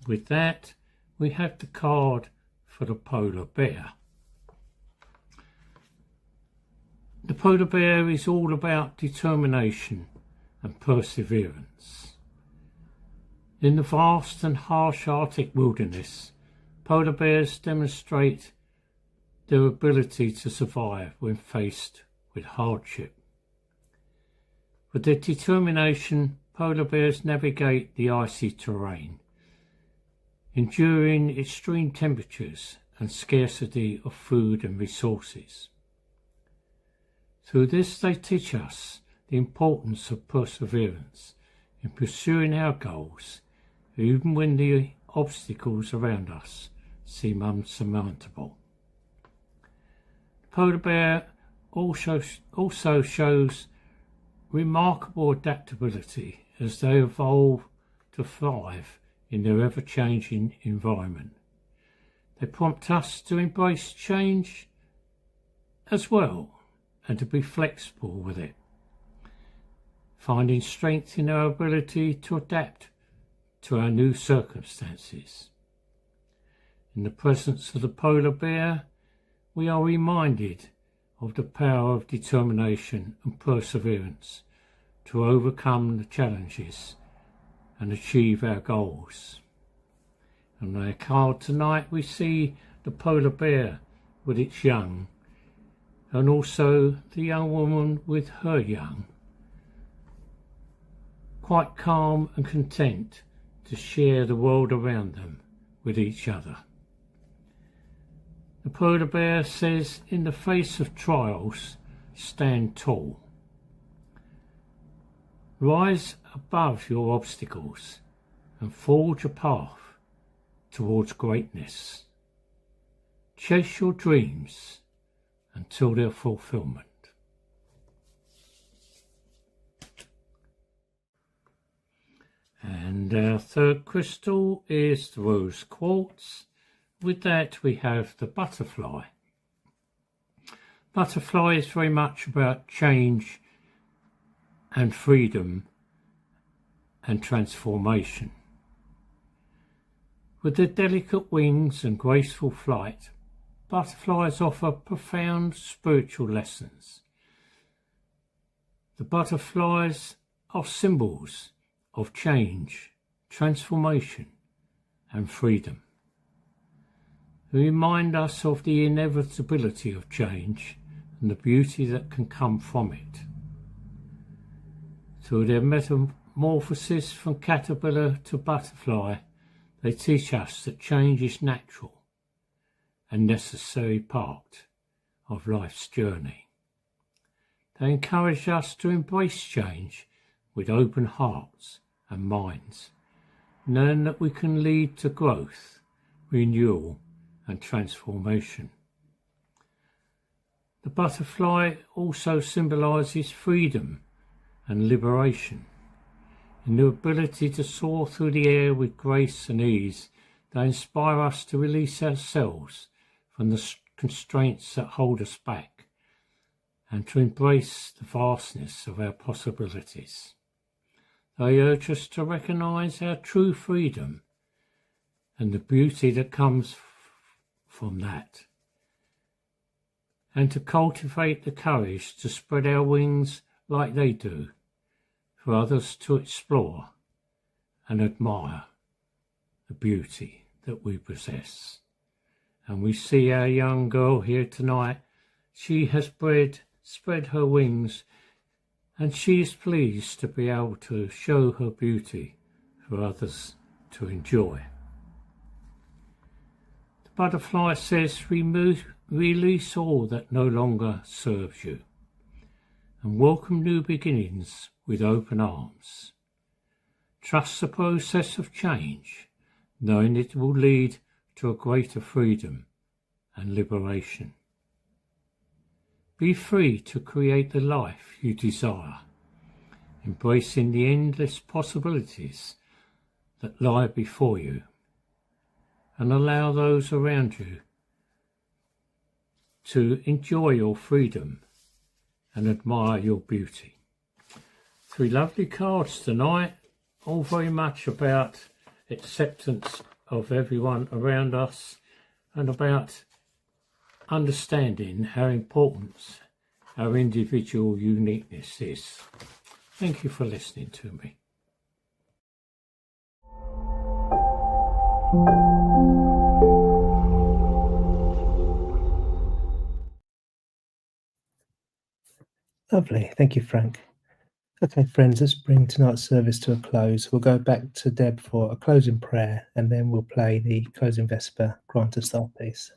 With that, we have the card for the polar bear. The polar bear is all about determination and perseverance. In the vast and harsh Arctic wilderness, polar bears demonstrate their ability to survive when faced with hardship. With their determination, polar bears navigate the icy terrain, enduring extreme temperatures and scarcity of food and resources. Through this, they teach us the importance of perseverance in pursuing our goals, even when the obstacles around us seem unsurmountable. The polar bear also shows remarkable adaptability as they evolve to thrive in their ever-changing environment. They prompt us to embrace change as well and to be flexible with it, finding strength in our ability to adapt to our new circumstances. In the presence of the polar bear, we are reminded of the power of determination and perseverance to overcome the challenges and achieve our goals. On our card tonight, we see the polar bear with its young, and also the young woman with her young, quite calm and content to share the world around them with each other. The polar bear says, in the face of trials, stand tall. Rise above your obstacles and forge a path towards greatness. Chase your dreams until their fulfillment. And our third crystal is the rose quartz. With that we have the butterfly. Butterfly is very much about change and freedom and transformation. With their delicate wings and graceful flight, butterflies offer profound spiritual lessons. The butterflies are symbols of change, transformation and freedom. They remind us of the inevitability of change and the beauty that can come from it. Through their metamorphosis from caterpillar to butterfly, they teach us that change is natural and necessary part of life's journey. They encourage us to embrace change with open hearts and minds, knowing that we can lead to growth, renewal and transformation. The butterfly also symbolises freedom and liberation. In their ability to soar through the air with grace and ease, they inspire us to release ourselves from the constraints that hold us back and to embrace the vastness of our possibilities. They urge us to recognise our true freedom and the beauty that comes from that, and to cultivate the courage to spread our wings like they do, for others to explore and admire the beauty that we possess. And we see our young girl here tonight. She has spread her wings, and she is pleased to be able to show her beauty for others to enjoy. The butterfly says, release all that no longer serves you, and welcome new beginnings with open arms. Trust the process of change, knowing it will lead to a greater freedom and liberation. Be free to create the life you desire, embracing the endless possibilities that lie before you, and allow those around you to enjoy your freedom and admire your beauty. 3 lovely cards tonight, all very much about acceptance of everyone around us and about understanding how important our individual uniqueness is. Thank you for listening to me. Lovely. Thank you, Frank. Okay, friends, let's bring tonight's service to a close. We'll go back to Deb for a closing prayer, and then we'll play the closing Vesper Grant a Star piece.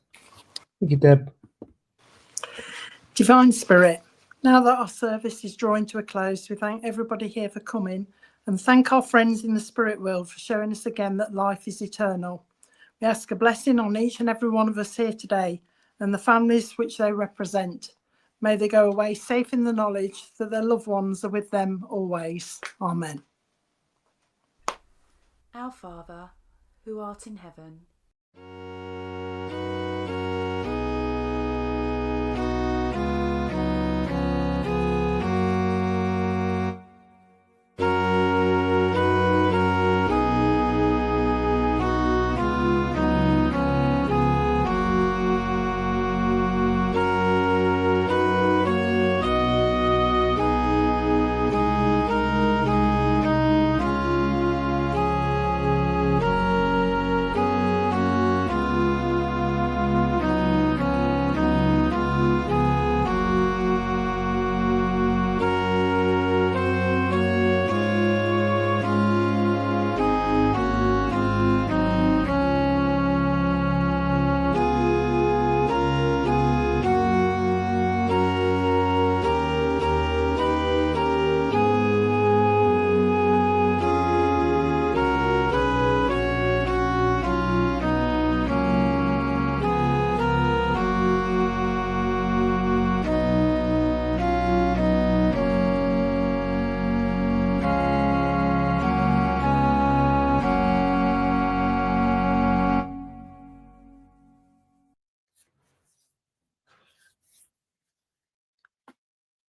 Thank you, Deb. Divine Spirit, now that our service is drawing to a close, we thank everybody here for coming and thank our friends in the spirit world for showing us again that life is eternal. We ask a blessing on each and every one of us here today and the families which they represent. May they go away safe in the knowledge that their loved ones are with them always. Amen. Our Father, who art in heaven,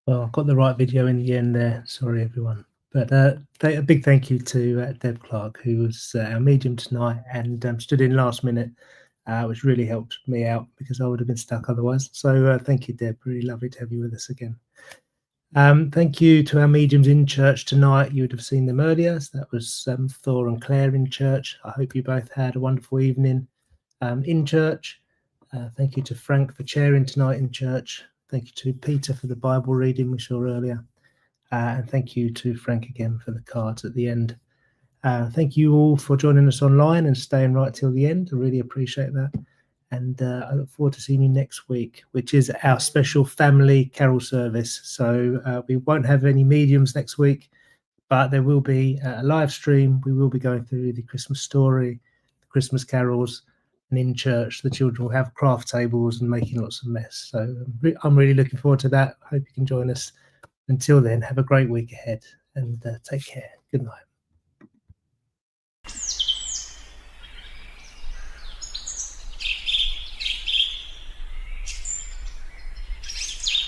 Well, I got the right video in the end there. Sorry, everyone. But a big thank you to Deb Clarke, who was our medium tonight and stood in last minute, which really helped me out because I would have been stuck otherwise. So thank you, Deb. Really lovely to have you with us again. Thank you to our mediums in church tonight. You would have seen them earlier. So that was Thor and Claire in church. I hope you both had a wonderful evening in church. Thank you to Frank for chairing tonight in church. Thank you to Peter for the Bible reading we saw earlier. And thank you to Frank again for the cards at the end. Thank you all for joining us online and staying right till the end. I really appreciate that. And I look forward to seeing you next week, which is our special family carol service. So we won't have any mediums next week, but there will be a live stream. We will be going through the Christmas story, the Christmas carols, and in church, the children will have craft tables and making lots of mess. So I'm really looking forward to that. Hope you can join us. Until then, have a great week ahead and take care. Good night.